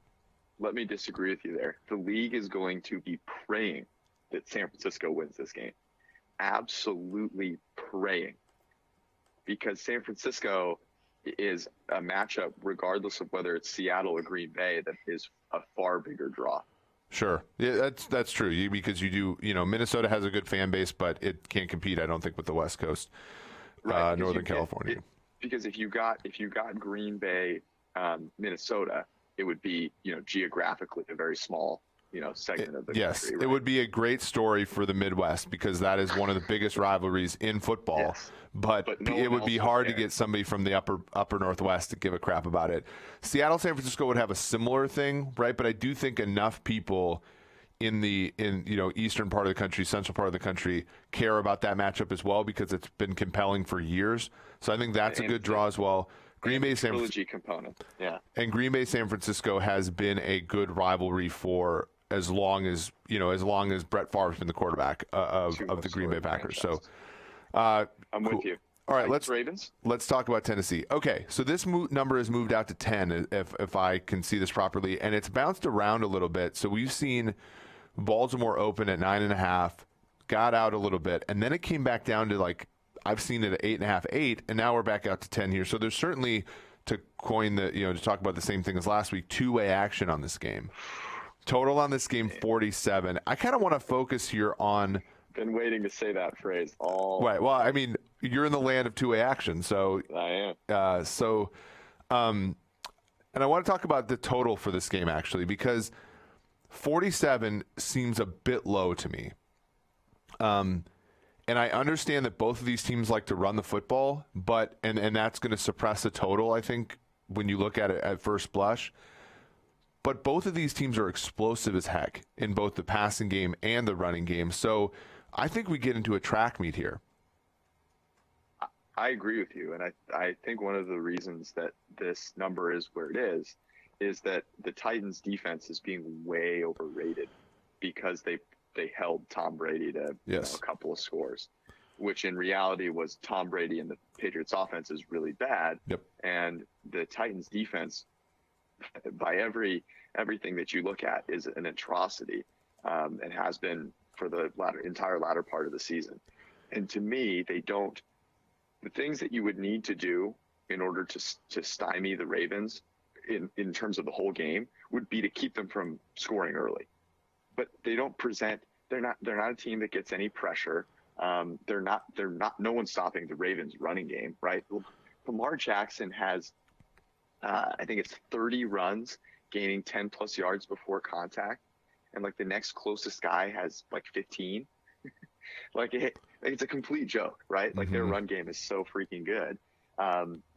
Let me disagree with you there. The league is going to be praying that San Francisco wins this game. Absolutely praying. Because San Francisco is a matchup, regardless of whether it's Seattle or Green Bay, that is a far bigger draw. Sure. Yeah, that's true. Because Minnesota has a good fan base, but it can't compete, I don't think, with the West Coast, right, Northern California. Because if you got Green Bay, Minnesota, it would be, geographically a very small, segment of the country. Yes, right? It would be a great story for the Midwest because that is one of the biggest rivalries in football. Yes. But it would be hard to get somebody from the upper Northwest to give a crap about it. Seattle, San Francisco would have a similar thing, right? But I do think enough people in eastern part of the country, central part of the country, care about that matchup as well because it's been compelling for years. So I think that's a good draw as well. Green Bay, San Francisco component, yeah. And Green Bay, San Francisco has been a good rivalry for as long as Brett Favre's been the quarterback of the Green Bay Packers. Franchise. So I'm cool. with you. All right, Ravens. Let's talk about Tennessee. Okay, so this number has moved out to 10, if I can see this properly, and it's bounced around a little bit. So we've seen Baltimore open at 9.5, got out a little bit, and then it came back down to I've seen it at 8.5, 8, and now we're back out to 10 here. So there's certainly, to coin to talk about the same thing as last week, two-way action on this game. Total on this game 47. I kind of want to focus here on. Been waiting to say that phrase all. Right. Well, I mean, you're in the land of two-way action, so I am. And I want to talk about the total for this game actually, because 47 seems a bit low to me. And I understand that both of these teams like to run the football, but and that's going to suppress the total, I think, when you look at it at first blush. But both of these teams are explosive as heck in both the passing game and the running game. So I think we get into a track meet here. I agree with you. And I think one of the reasons that this number is where it is that the Titans defense is being way overrated because they held Tom Brady to a couple of scores, which in reality was Tom Brady and the Patriots offense is really bad. Yep. And the Titans defense, by everything that you look at, is an atrocity, and has been for the entire latter part of the season. And to me, the things that you would need to do in order to stymie the Ravens in terms of the whole game would be to keep them from scoring early. But they don't present. They're not a team that gets any pressure. They're not. No one's stopping the Ravens' running game, right? Lamar Jackson has. I think it's 30 runs, gaining 10 plus yards before contact. And the next closest guy has 15. It's a complete joke, right? Their run game is so freaking good.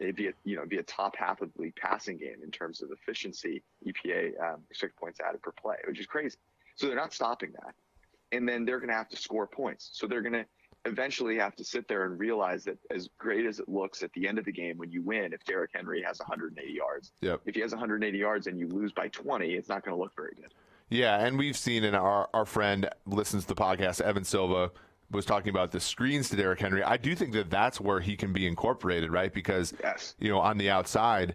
It'd be a top half of the league passing game in terms of efficiency, EPA, expected points added per play, which is crazy. So they're not stopping that. And then they're going to have to score points. So they're going to eventually have to sit there and realize that as great as it looks at the end of the game when you win, if Derrick Henry has 180 yards, if he has 180 yards and you lose by 20, it's not going to look very good. Yeah, and we've seen, and our friend listens to the podcast, Evan Silva, was talking about the screens to Derrick Henry. I do think that that's where he can be incorporated, right? Because, on the outside.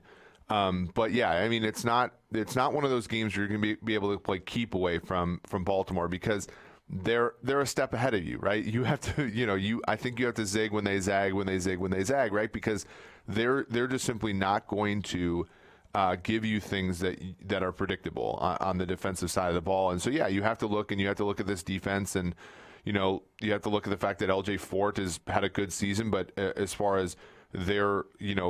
But yeah, I mean, it's not one of those games where you're going to be able to keep away from Baltimore because they're a step ahead of you, right? You have to, I think you have to zig when they zag, right? Because they're just simply not going to give you things that are predictable on the defensive side of the ball. And so, yeah, you have to look at this defense, and you have to look at the fact that LJ Fort has had a good season, but as far as their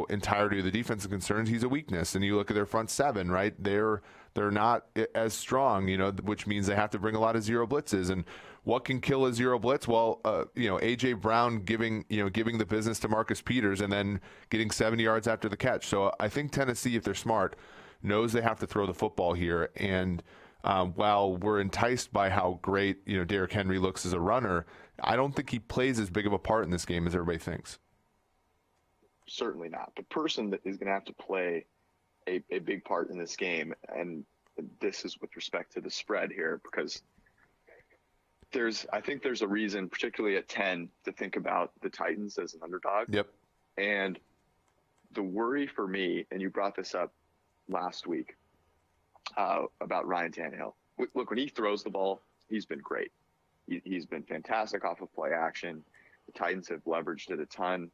entirety of the defense is concerned, he's a weakness. And you look at their front seven, right? They're not as strong, which means they have to bring a lot of zero blitzes. And what can kill a zero blitz? Well, AJ Brown giving the business to Marcus Peters and then getting 70 yards after the catch. So I think Tennessee, if they're smart, knows they have to throw the football here. And while we're enticed by how great, Derrick Henry looks as a runner, I don't think he plays as big of a part in this game as everybody thinks. Certainly not. The person that is going to have to play a big part in this game, and this is with respect to the spread here, because I think there's a reason, particularly at 10, to think about the Titans as an underdog. Yep. And the worry for me, and you brought this up last week about Ryan Tannehill. Look, when he throws the ball, he's been great. He's been fantastic off of play action. The Titans have leveraged it a ton.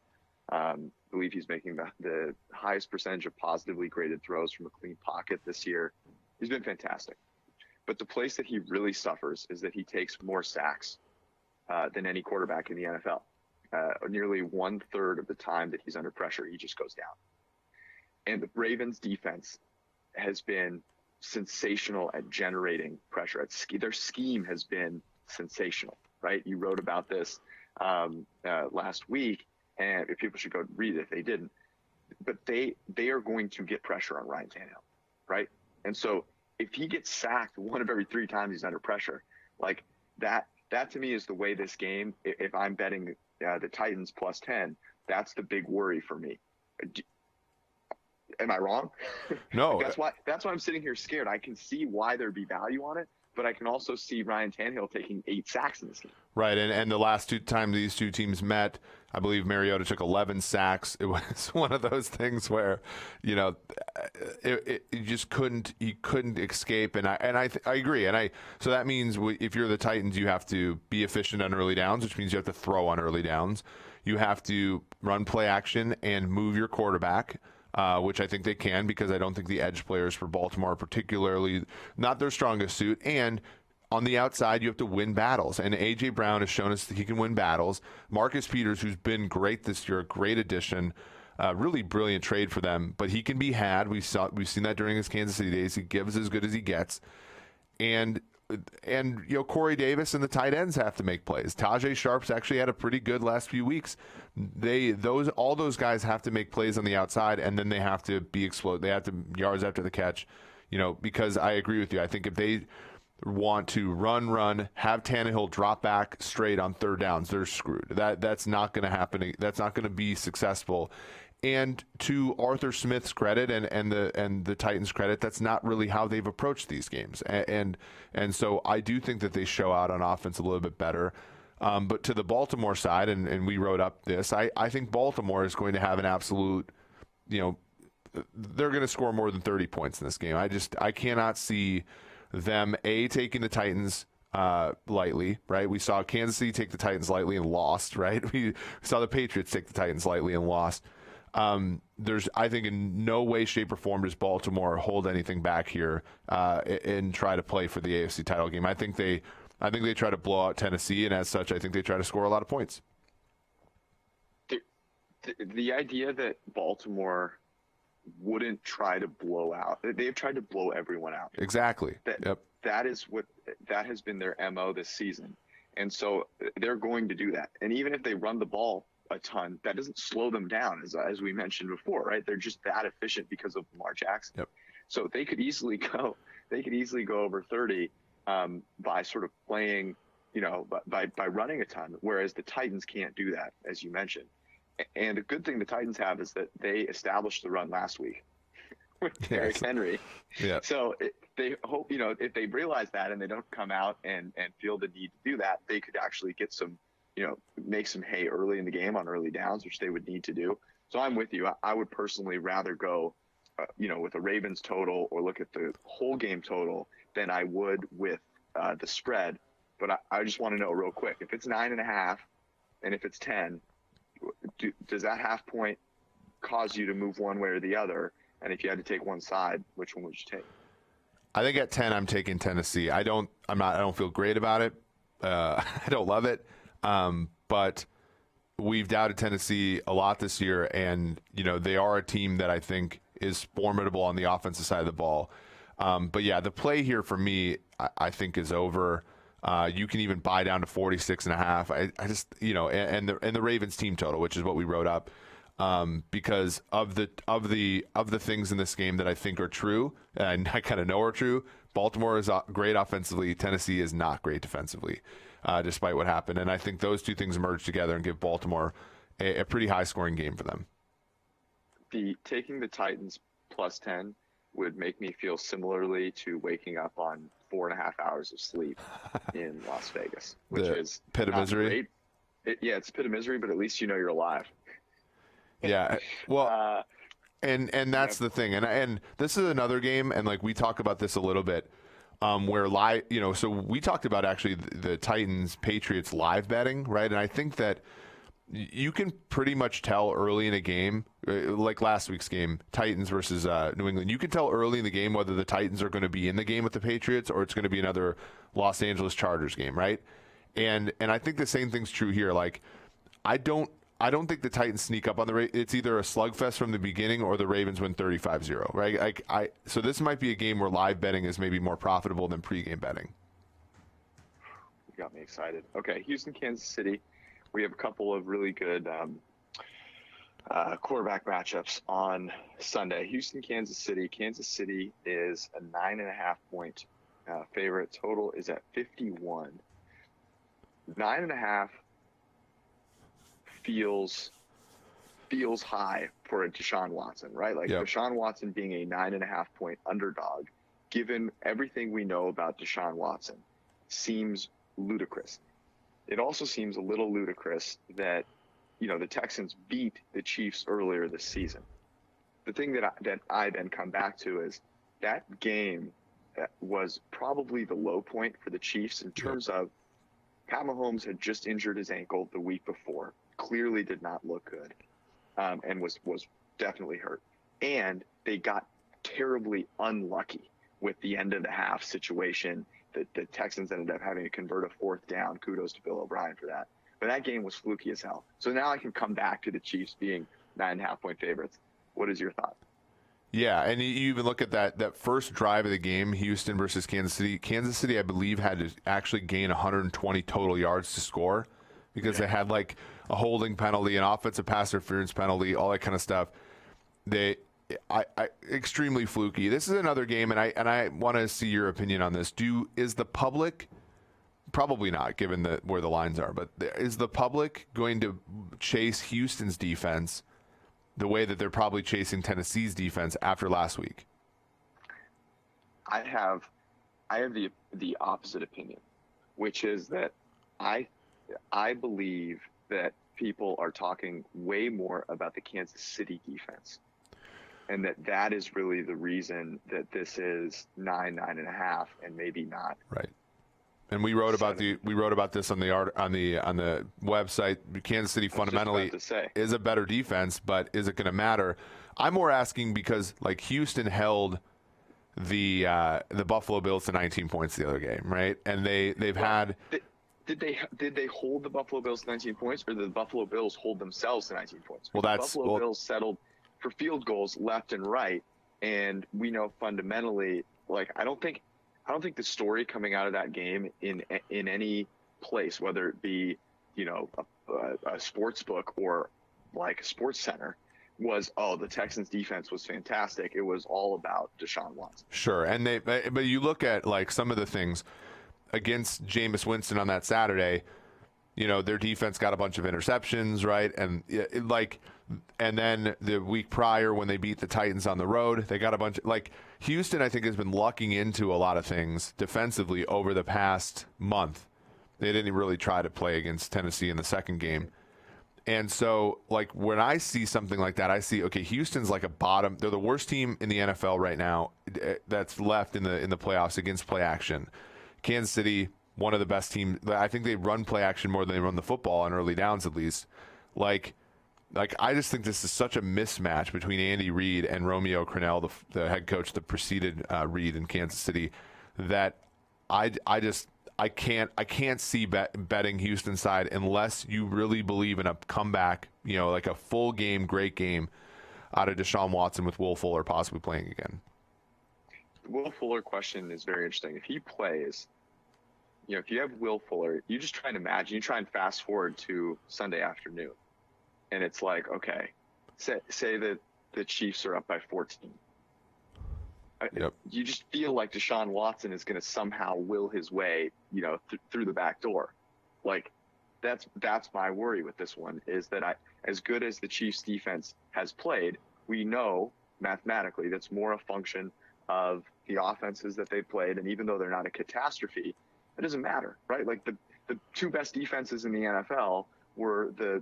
I believe he's making the highest percentage of positively graded throws from a clean pocket this year. He's been fantastic. But the place that he really suffers is that he takes more sacks than any quarterback in the NFL. Nearly 1/3 of the time that he's under pressure, he just goes down. And the Ravens defense has been sensational at generating pressure. Their scheme has been sensational, right? You wrote about this last week, and if people should go read it if they didn't. But they are going to get pressure on Ryan Tannehill, right? And so if he gets sacked one of every 3 times he's under pressure, like that to me is the way this game, if I'm betting the Titans plus 10, that's the big worry for me. Am I wrong? No. That's why I'm sitting here scared. I can see why there'd be value on it, but I can also see Ryan Tannehill taking 8 sacks in this game. Right, and the last 2 times these 2 teams met, I believe Mariota took 11 sacks. It was one of those things where, you just couldn't escape. And I agree. And so that means if you're the Titans, you have to be efficient on early downs, which means you have to throw on early downs. You have to run play action and move your quarterback. Which I think they can, because I don't think the edge players for Baltimore are particularly not their strongest suit. And on the outside, you have to win battles. And A.J. Brown has shown us that he can win battles. Marcus Peters, who's been great this year, a great addition, really brilliant trade for them. But he can be had. We've seen that during his Kansas City days. He gives as good as he gets. And Corey Davis and the tight ends have to make plays. Tajay Sharp's actually had a pretty good last few weeks. All those guys have to make plays on the outside, and then they have to be explode. They have to yards after the catch, because I agree with you. I think if they want to run, have Tannehill drop back straight on 3rd downs, they're screwed. That's not going to happen. That's not going to be successful. And to Arthur Smith's credit and the Titans' credit, that's not really how they've approached these games. And so I do think that they show out on offense a little bit better. But to the Baltimore side, and we wrote up this, I think Baltimore is going to have an absolute, they're going to score more than 30 points in this game. I cannot see them, taking the Titans lightly, right? We saw Kansas City take the Titans lightly and lost, right? We saw the Patriots take the Titans lightly and lost. There's, I think, in no way, shape, or form does Baltimore hold anything back here and try to play for the AFC title game. I think they try to blow out Tennessee, and as such, I think they try to score a lot of points. The idea that Baltimore wouldn't try to blow out, they've tried to blow everyone out. Exactly. That has been their MO this season, and so they're going to do that. And even if they run the ball a ton, that doesn't slow them down, as we mentioned before, right? They're just that efficient because of Lamar Jackson. Yep. So they could easily go over 30 by sort of playing, by running a ton, whereas the Titans can't do that, as you mentioned. And the good thing the Titans have is that they established the run last week with Derrick Henry. Yeah. So they hope, if they realize that and they don't come out and feel the need to do that, they could actually get some, make some hay early in the game on early downs, which they would need to do. So I'm with you. I would personally rather go, with a Ravens total or look at the whole game total than I would with the spread. But I just want to know real quick, if it's 9.5 and if it's 10, does that half point cause you to move one way or the other? And if you had to take one side, which one would you take? I think at 10, I'm taking Tennessee. I don't feel great about it. I don't love it. But we've doubted Tennessee a lot this year, and they are a team that I think is formidable on the offensive side of the ball. But yeah, the play here for me, I think is over. You can even buy down to 46.5. I just, and the Ravens team total, which is what we wrote up, because of the things in this game that I think are true, and I kind of know are true. Baltimore is great offensively. Tennessee is not great defensively, despite what happened. And I think those two things merge together and give Baltimore a pretty high-scoring game for them. Taking the Titans plus 10 would make me feel similarly to waking up on 4.5 hours of sleep in Las Vegas, which is pit of misery. It's pit of misery, but at least you know you're alive. Yeah, well, and that's the thing, and this is another game, and like we talk about this a little bit, where so we talked about actually the Titans Patriots live betting, right? And I think that you can pretty much tell early in a game, like last week's game, Titans versus New England. You can tell early in the game whether the Titans are going to be in the game with the Patriots or it's going to be another Los Angeles Chargers game, right? And I think the same thing's true here. Like, I don't think the Titans sneak up on the Ravens. It's either a slugfest from the beginning or the Ravens win 35-0, right? So this might be a game where live betting is maybe more profitable than pregame betting. You got me excited. Okay, Houston, Kansas City. We have a couple of really good quarterback matchups on Sunday. Houston, Kansas City. Kansas City is a 9.5 point favorite. Total is at 51. 9.5 feels high for a Deshaun Watson, right? Like yep. Deshaun Watson being a 9.5 point underdog, given everything we know about Deshaun Watson, seems ludicrous. It also seems a little ludicrous that, the Texans beat the Chiefs earlier this season. The thing that I then come back to is that game was probably the low point for the Chiefs in terms of Pat Mahomes had just injured his ankle the week before, clearly did not look good, and was definitely hurt. And they got terribly unlucky with the end of the half situation. The Texans ended up having to convert a fourth down. Kudos to Bill O'Brien for that. But that game was fluky as hell. So now I can come back to the Chiefs being 9.5 point favorites. What is your thought? Yeah, and you even look at that first drive of the game, Houston versus Kansas City. Kansas City, I believe, had to actually gain 120 total yards to score because they had like a holding penalty, an offensive pass interference penalty, all that kind of stuff. Extremely fluky. This is another game, and I want to see your opinion on this. Is the public, probably not given where the lines are, but is the public going to chase Houston's defense the way that they're probably chasing Tennessee's defense after last week? I have the opposite opinion, which is that I believe that people are talking way more about the Kansas City defense. And that is really the reason that this is 9.5, and maybe not. Right. And we wrote about this on the website. Kansas City fundamentally is a better defense, but is it going to matter? I'm more asking because like Houston held the Buffalo Bills to 19 points the other game, right? And they've had. Did they hold the Buffalo Bills to 19 points, or did the Buffalo Bills hold themselves to 19 points? Well, the Buffalo Bills settled for field goals left and right, and we know fundamentally, like I don't think the story coming out of that game in any place, whether it be a sports book or like a Sports Center, was the Texans defense was fantastic. It was all about Deshaun Watson. Sure, and but you look at like some of the things against Jameis Winston on that Saturday. Their defense got a bunch of interceptions, right? And and then the week prior when they beat the Titans on the road, they got a bunch of Houston, I think, has been lucking into a lot of things defensively over the past month. They didn't really try to play against Tennessee in the second game. And so, when I see something like that, I see, okay, Houston's like a bottom. They're the worst team in the NFL right now that's left in the playoffs against play action. Kansas City, one of the best teams. I think they run play action more than they run the football on early downs, at least. I just think this is such a mismatch between Andy Reid and Romeo Crennel, the head coach that preceded Reid in Kansas City, that I can't see betting Houston side unless you really believe in a comeback, like a full game, great game out of Deshaun Watson with Will Fuller possibly playing again. The Will Fuller question is very interesting. If he plays, if you have Will Fuller, you just try and imagine, you try and fast forward to Sunday afternoon. And it's like, okay, say that the Chiefs are up by 14. Yep. You just feel like Deshaun Watson is going to somehow will his way, through the back door. Like, that's my worry with this one, is that as good as the Chiefs defense has played, we know mathematically that's more a function of the offenses that they played. And even though they're not a catastrophe, it doesn't matter, right? Like the two best defenses in the NFL were the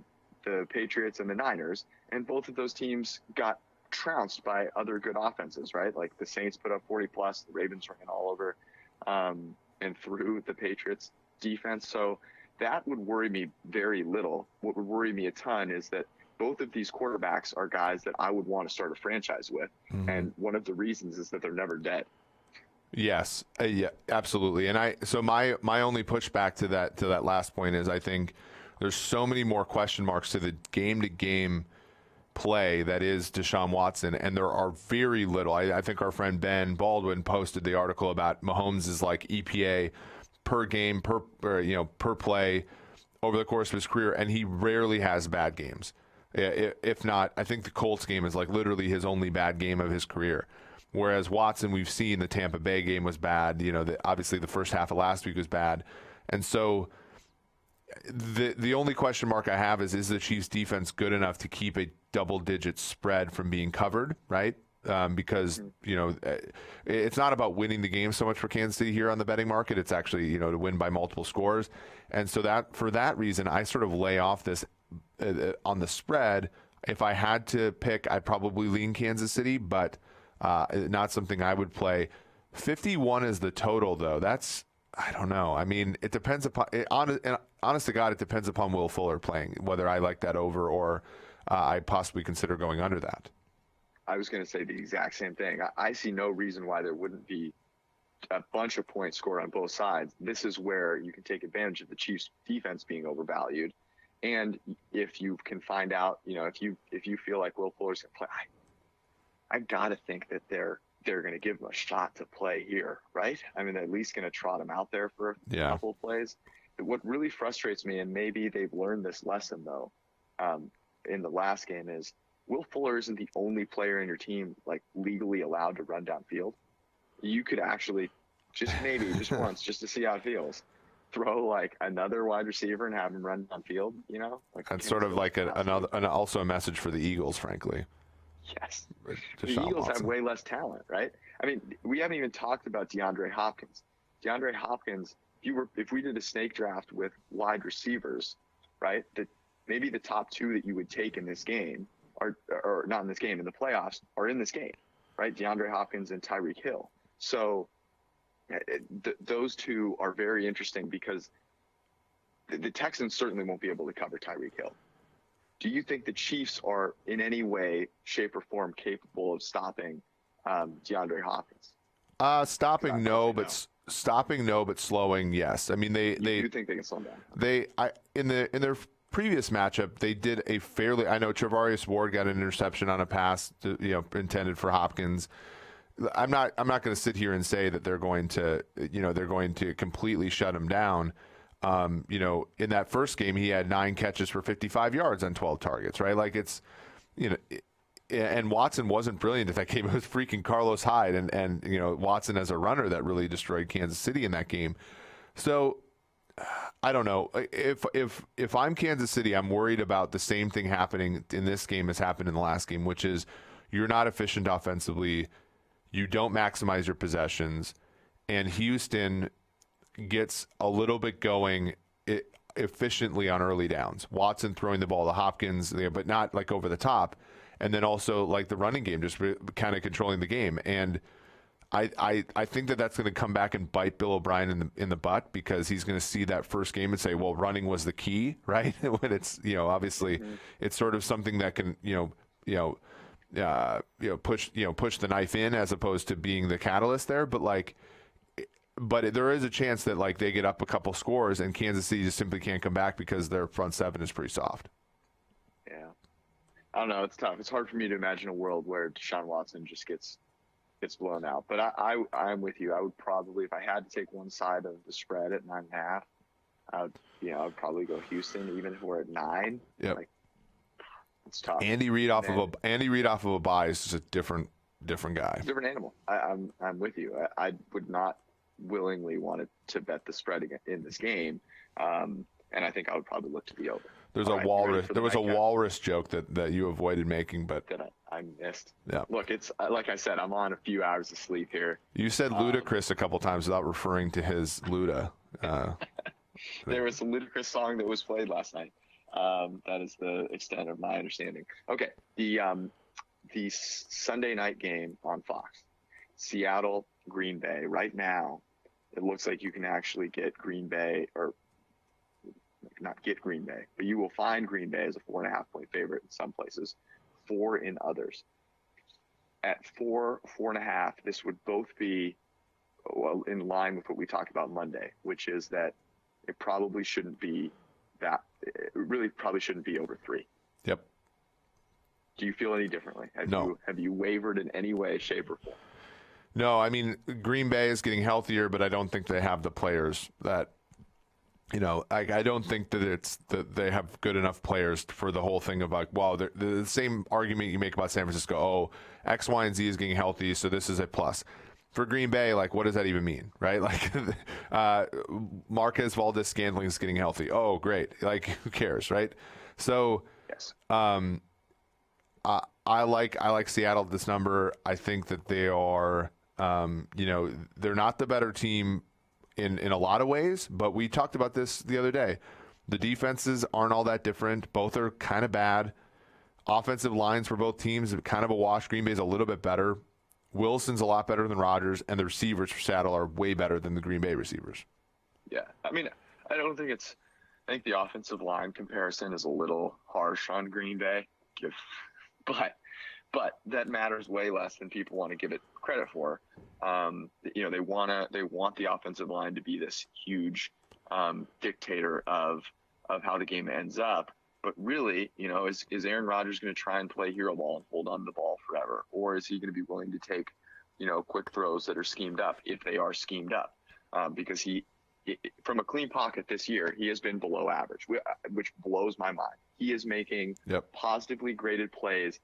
Patriots and the Niners, and both of those teams got trounced by other good offenses, right? Like the Saints put up 40 plus, the Ravens ran all over and through the Patriots defense. So that would worry me very little. What would worry me a ton is that both of these quarterbacks are guys that I would want to start a franchise with. Mm-hmm. And one of the reasons is that they're never dead. Yes. Yeah, absolutely. And so my only pushback to that last point is I think there's so many more question marks to the game-to-game play that is Deshaun Watson, and there are very little. I think our friend Ben Baldwin posted the article about Mahomes' like EPA per game, per play over the course of his career, and he rarely has bad games. If not, I think the Colts game is like literally his only bad game of his career. Whereas Watson, we've seen the Tampa Bay game was bad. Obviously the first half of last week was bad, and so the only question mark I have is the Chiefs defense good enough to keep a double-digit spread from being covered, right? Because it's not about winning the game so much for Kansas City here on the betting market. It's actually to win by multiple scores, and so that for that reason I sort of lay off this on the spread. If I had to pick, I'd probably lean Kansas City, but not something I would play. 51 is the total, though. That's, I don't know. I mean, it depends upon honest to God, it depends upon Will Fuller playing, whether I like that over or I possibly consider going under that. I was going to say the exact same thing. I see no reason why there wouldn't be a bunch of points scored on both sides. This is where you can take advantage of the Chiefs defense being overvalued. And if you can find out, if you feel like Will Fuller's going to play, I got to think that they're going to give him a shot to play here, right? I mean, they're at least going to trot him out there for a couple of plays. What really frustrates me, and maybe they've learned this lesson, though, in the last game, is Will Fuller isn't the only player in your team like legally allowed to run downfield. You could actually just once, just to see how it feels, throw like another wide receiver and have him run downfield. Like that's sort of like also a message for the Eagles, frankly. Yes, the Eagles have way less talent, right? I mean, we haven't even talked about DeAndre Hopkins. DeAndre Hopkins, if we did a snake draft with wide receivers, right? That maybe the top two that you would take in this game or not in this game, in the playoffs, are in this game, right? DeAndre Hopkins and Tyreek Hill. So those two are very interesting because the Texans certainly won't be able to cover Tyreek Hill. Do you think the Chiefs are in any way, shape, or form capable of stopping DeAndre Hopkins? Stopping no, but slowing yes. I mean they do think they can slow him down? In their previous matchup they did a fairly. I know Travarius Ward got an interception on a pass intended for Hopkins. I'm not going to sit here and say that they're going to completely shut him down. In that first game, he had 9 catches for 55 yards on 12 targets, right? Like it's, and Watson wasn't brilliant in that game. It was freaking Carlos Hyde and Watson as a runner that really destroyed Kansas City in that game. So I don't know. If I'm Kansas City, I'm worried about the same thing happening in this game as happened in the last game, which is you're not efficient offensively. You don't maximize your possessions, and Houston gets a little bit going efficiently on early downs. Watson throwing the ball to Hopkins, but not like over the top. And then also like the running game, just kind of controlling the game. And I think that's going to come back and bite Bill O'Brien in the butt, because he's going to see that first game and say, well, running was the key, right? When it's, obviously it's sort of something that can, push the knife in as opposed to being the catalyst there. But there is a chance that like they get up a couple scores and Kansas City just simply can't come back because their front seven is pretty soft. Yeah, I don't know. It's tough. It's hard for me to imagine a world where Deshaun Watson just gets blown out. But I'm with you. I would probably, if I had to take one side of the spread at 9.5, I'd probably go Houston, even if we're at 9. Yep. Like, it's tough. Andy Reid off of a bye is just a different different guy. Different animal. I'm with you. I would not willingly want to bet the spread in this game, and I think I would probably look to the over. There's a walrus. There was a walrus joke that you avoided making, but that I missed. Yeah. Look, it's like I said, I'm on a few hours of sleep here. You said ludicrous a couple times without referring to his Luda. There was a ludicrous song that was played last night. That is the extent of my understanding. Okay, the Sunday night game on Fox, Seattle, Green Bay. Right now, it looks like you can actually get Green Bay, or not get Green Bay, but you will find Green Bay as a 4.5-point favorite in some places, 4 in others. At 4.5, this would both be in line with what we talked about Monday, which is that it probably shouldn't be that. It really probably shouldn't be over 3. Yep. Do you feel any differently? No. Have you wavered in any way, shape, or form? No, I mean, Green Bay is getting healthier, but I don't think they have the players that, I don't think that they have good enough players for the whole thing of like, wow, the same argument you make about San Francisco. Oh, X, Y, and Z is getting healthy, so this is a plus. For Green Bay, like, what does that even mean, right? Like, Marquez Valdez-Scantling is getting healthy. Oh, great. Like, who cares, right? So, yes. I like Seattle at this number. I think that they are, they're not the better team in a lot of ways, but we talked about this the other day. The defenses aren't all that different. Both are kind of bad. Offensive lines for both teams are kind of a wash. Green Bay's a little bit better. Wilson's a lot better than Rodgers, and the receivers for Seattle are way better than the Green Bay receivers. Yeah, I mean, I think the offensive line comparison is a little harsh on Green Bay, but that matters way less than people want to give it credit for. They want the offensive line to be this huge dictator of how the game ends up. But really, is Aaron Rodgers going to try and play hero ball and hold on to the ball forever? Or is he going to be willing to take, quick throws that are schemed up if they are schemed up? Because from a clean pocket this year, he has been below average, which blows my mind. He is making positively graded plays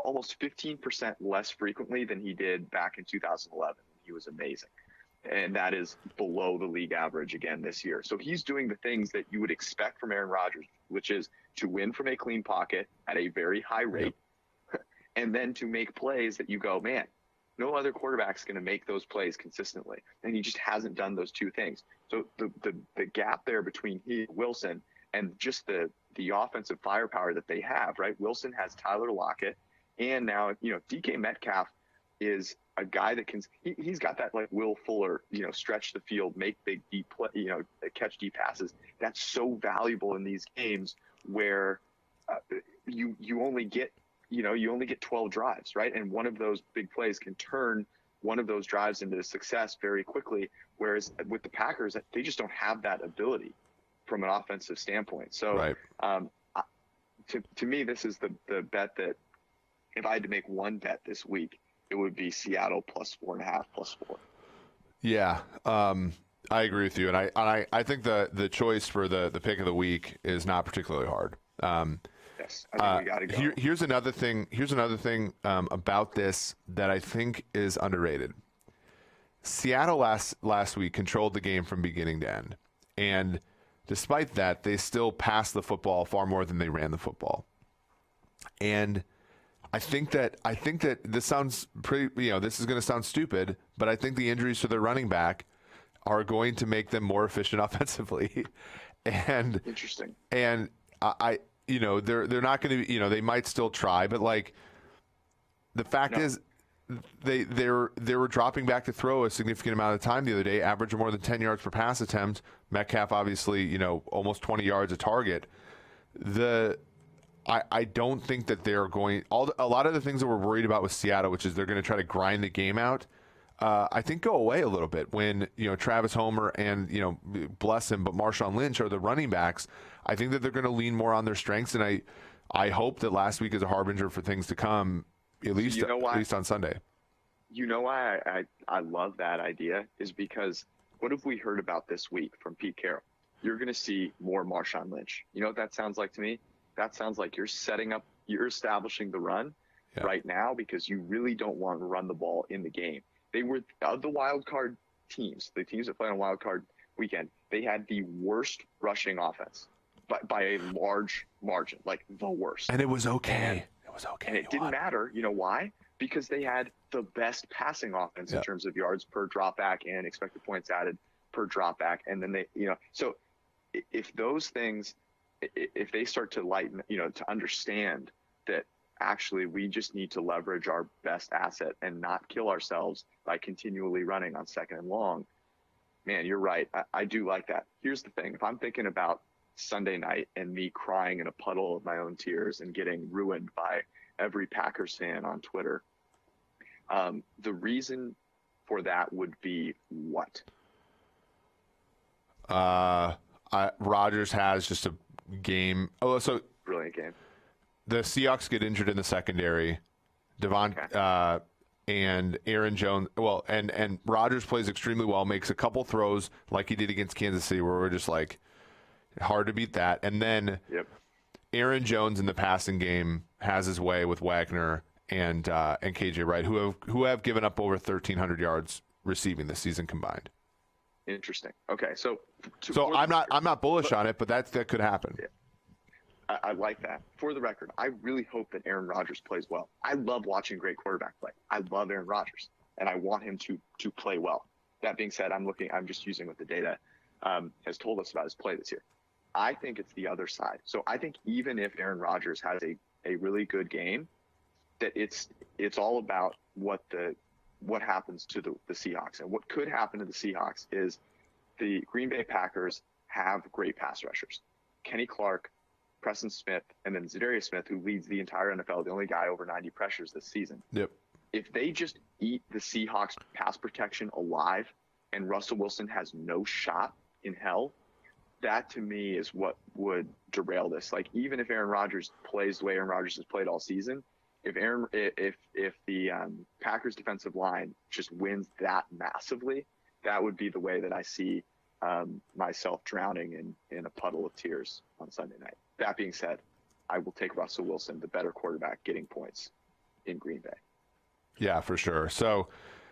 almost 15% less frequently than he did back in 2011. He was amazing. And that is below the league average again this year. So he's doing the things that you would expect from Aaron Rodgers, which is to win from a clean pocket at a very high rate, and then to make plays that you go, man, no other quarterback's going to make those plays consistently. And he just hasn't done those two things. So the gap there between he and Wilson and just the offensive firepower that they have, right? Wilson has Tyler Lockett, and now, DK Metcalf is a guy that he's got that like Will Fuller, stretch the field, make big deep play, catch deep passes. That's so valuable in these games where you only get 12 drives, right? And one of those big plays can turn one of those drives into success very quickly. Whereas with the Packers, they just don't have that ability from an offensive standpoint. So to me, this is the bet that if I had to make one bet this week, it would be Seattle plus 4.5 plus 4. Yeah, I agree with you, and I think the choice for the pick of the week is not particularly hard. Yes, I think we got to go. Here's another thing about this that I think is underrated. Seattle last week controlled the game from beginning to end, and despite that, they still passed the football far more than they ran the football, and I think that this sounds pretty, this is going to sound stupid, but I think the injuries to their running back are going to make them more efficient offensively. And interesting. And they're not going to, they might still try, but like the fact is they were dropping back to throw a significant amount of time the other day, averaging more than 10 yards per pass attempt. Metcalf, obviously, almost 20 yards a target. I don't think that they're going – a lot of the things that we're worried about with Seattle, which is they're going to try to grind the game out, I think go away a little bit when, Travis Homer and, bless him, but Marshawn Lynch are the running backs. I think that they're going to lean more on their strengths, and I hope that last week is a harbinger for things to come, at least on Sunday. You know why I love that idea is because what have we heard about this week from Pete Carroll? You're going to see more Marshawn Lynch. You know what that sounds like to me? That sounds like you're establishing the run, right now because you really don't want to run the ball in the game. They were of the wild card teams, the teams that play on wild card weekend, they had the worst rushing offense by a large margin, like the worst. And it was okay. And it didn't matter. You know why? Because they had the best passing offense in terms of yards per drop back and expected points added per drop back. And then so if those things, if they start to lighten, to understand that actually we just need to leverage our best asset and not kill ourselves by continually running on second and long, man, you're right. I do like that. Here's the thing. If I'm thinking about Sunday night and me crying in a puddle of my own tears and getting ruined by every Packers fan on Twitter, the reason for that would be what? Rodgers has just a game. Oh, so Brilliant game. The Seahawks get injured in the secondary. And Aaron Jones, and Rodgers plays extremely well, makes a couple throws like he did against Kansas City where we're just like, hard to beat that. And then Aaron Jones in the passing game has his way with Wagner and KJ Wright, who have given up over 1,300 yards receiving this season combined. Interesting. Okay, so I'm not bullish on it, but that could happen. Yeah. I like that. For the record, I really hope that Aaron Rodgers plays well. I love watching great quarterback play. I love Aaron Rodgers, and I want him to play well. That being said, I'm just using what the data has told us about his play this year. I think it's the other side. So I think even if Aaron Rodgers has a really good game, that it's all about what happens to the Seahawks. And what could happen to the Seahawks is the Green Bay Packers have great pass rushers. Kenny Clark, Preston Smith, and then Zadarius Smith, who leads the entire NFL, the only guy over 90 pressures this season. Yep. If they just eat the Seahawks pass protection alive and Russell Wilson has no shot in hell, that to me is what would derail this. Like, even if Aaron Rodgers plays the way Aaron Rodgers has played all season, if the Packers defensive line just wins that massively, that would be the way that I see myself drowning in a puddle of tears on Sunday night. That being said, I will take Russell Wilson, the better quarterback, getting points in Green Bay. Yeah, for sure. So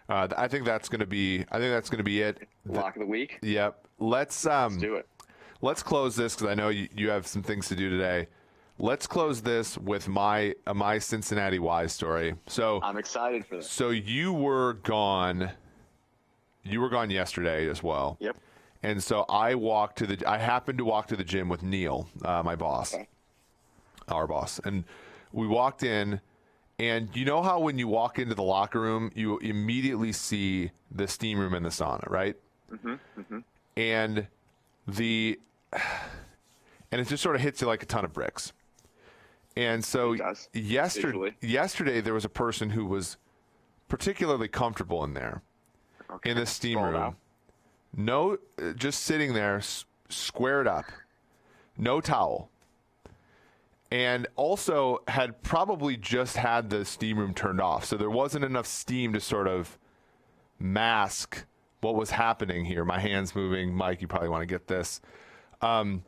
I think that's going to be it. Lock of the week. Yep. Let's do it. Let's close this because I know you have some things to do today. Let's close this with my Cincinnati Wise story. So I'm excited for this. So you were gone yesterday as well. Yep. And so I happened to walk to the gym with Neil, my boss, our boss, and we walked in. And you know how when you walk into the locker room, you immediately see the steam room and the sauna, right? Mm-hmm. Mm-hmm. And it just sort of hits you like a ton of bricks. And so yesterday there was a person who was particularly comfortable in there, in the steam room. Out. No, just sitting there, squared up, no towel. And also had probably just had the steam room turned off. So there wasn't enough steam to sort of mask what was happening here. My hand's moving. Mike, you probably want to get this. And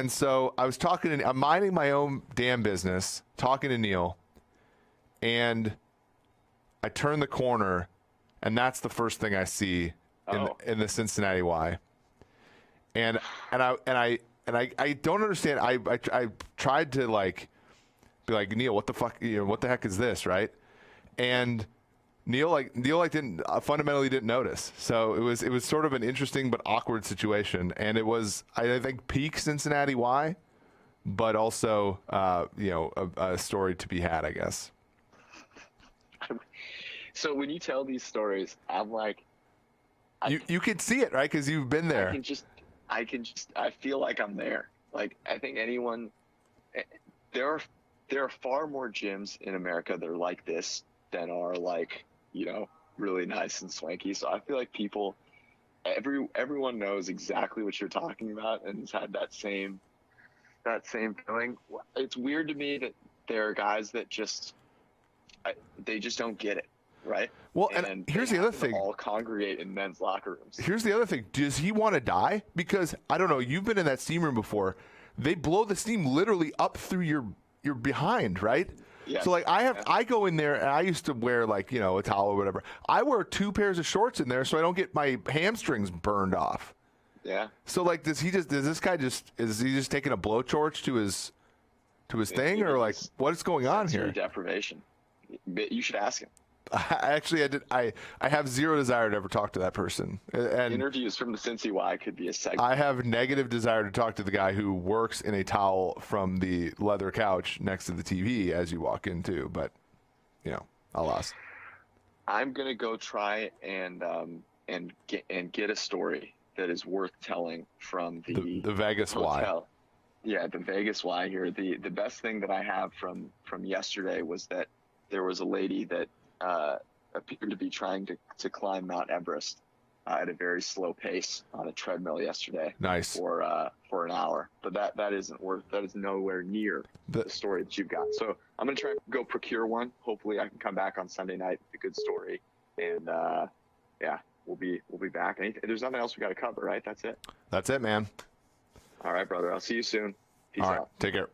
so I was I'm minding my own damn business, talking to Neil. And I turn the corner, and that's the first thing I see in the Cincinnati Y. And I don't understand. I tried to be like, Neil, what the fuck, what the heck is this, right? And Neil fundamentally didn't notice. So it was sort of an interesting but awkward situation, and it was I think peak Cincinnati Y, but also a story to be had, I guess. So when you tell these stories, I'm like, you can see it, right? Because you've been there. I feel like I'm there. Like, I think there are far more gyms in America that are like this than are really nice and swanky. So I feel like everyone knows exactly what you're talking about and has had that same feeling. It's weird to me that there are guys that they just don't get it. Right. Well, and here's the other thing. All congregate in men's locker rooms. Here's the other thing. Does he want to die? Because I don't know. You've been in that steam room before. They blow the steam literally up through your behind, right? Yes. So like I go in there and I used to wear like, you know, a towel or whatever. I wear 2 pairs of shorts in there so I don't get my hamstrings burned off. Yeah. So like is he just taking a blowtorch to his thing, or like what's going on Sensory here? deprivation. You should ask him. I have zero desire to ever talk to that person. And Interviews from the Cincy Y could be a segment. I have negative desire to talk to the guy who works in a towel from the leather couch next to the TV as you walk in too. But, you know, alas. I'm gonna go try and get a story that is worth telling from the Vegas hotel. Y. Yeah, the Vegas Y here. The best thing that I have from yesterday was that there was a lady that appeared to be trying to climb Mount Everest at a very slow pace on a treadmill yesterday. Nice. For an hour, but that is nowhere near the story that you've got. So I'm gonna try and go procure one. Hopefully, I can come back on Sunday night with a good story, and yeah, we'll be back. There's nothing else we got to cover, right? That's it. That's it, man. All right, brother. I'll see you soon. Peace All right. out. Take care.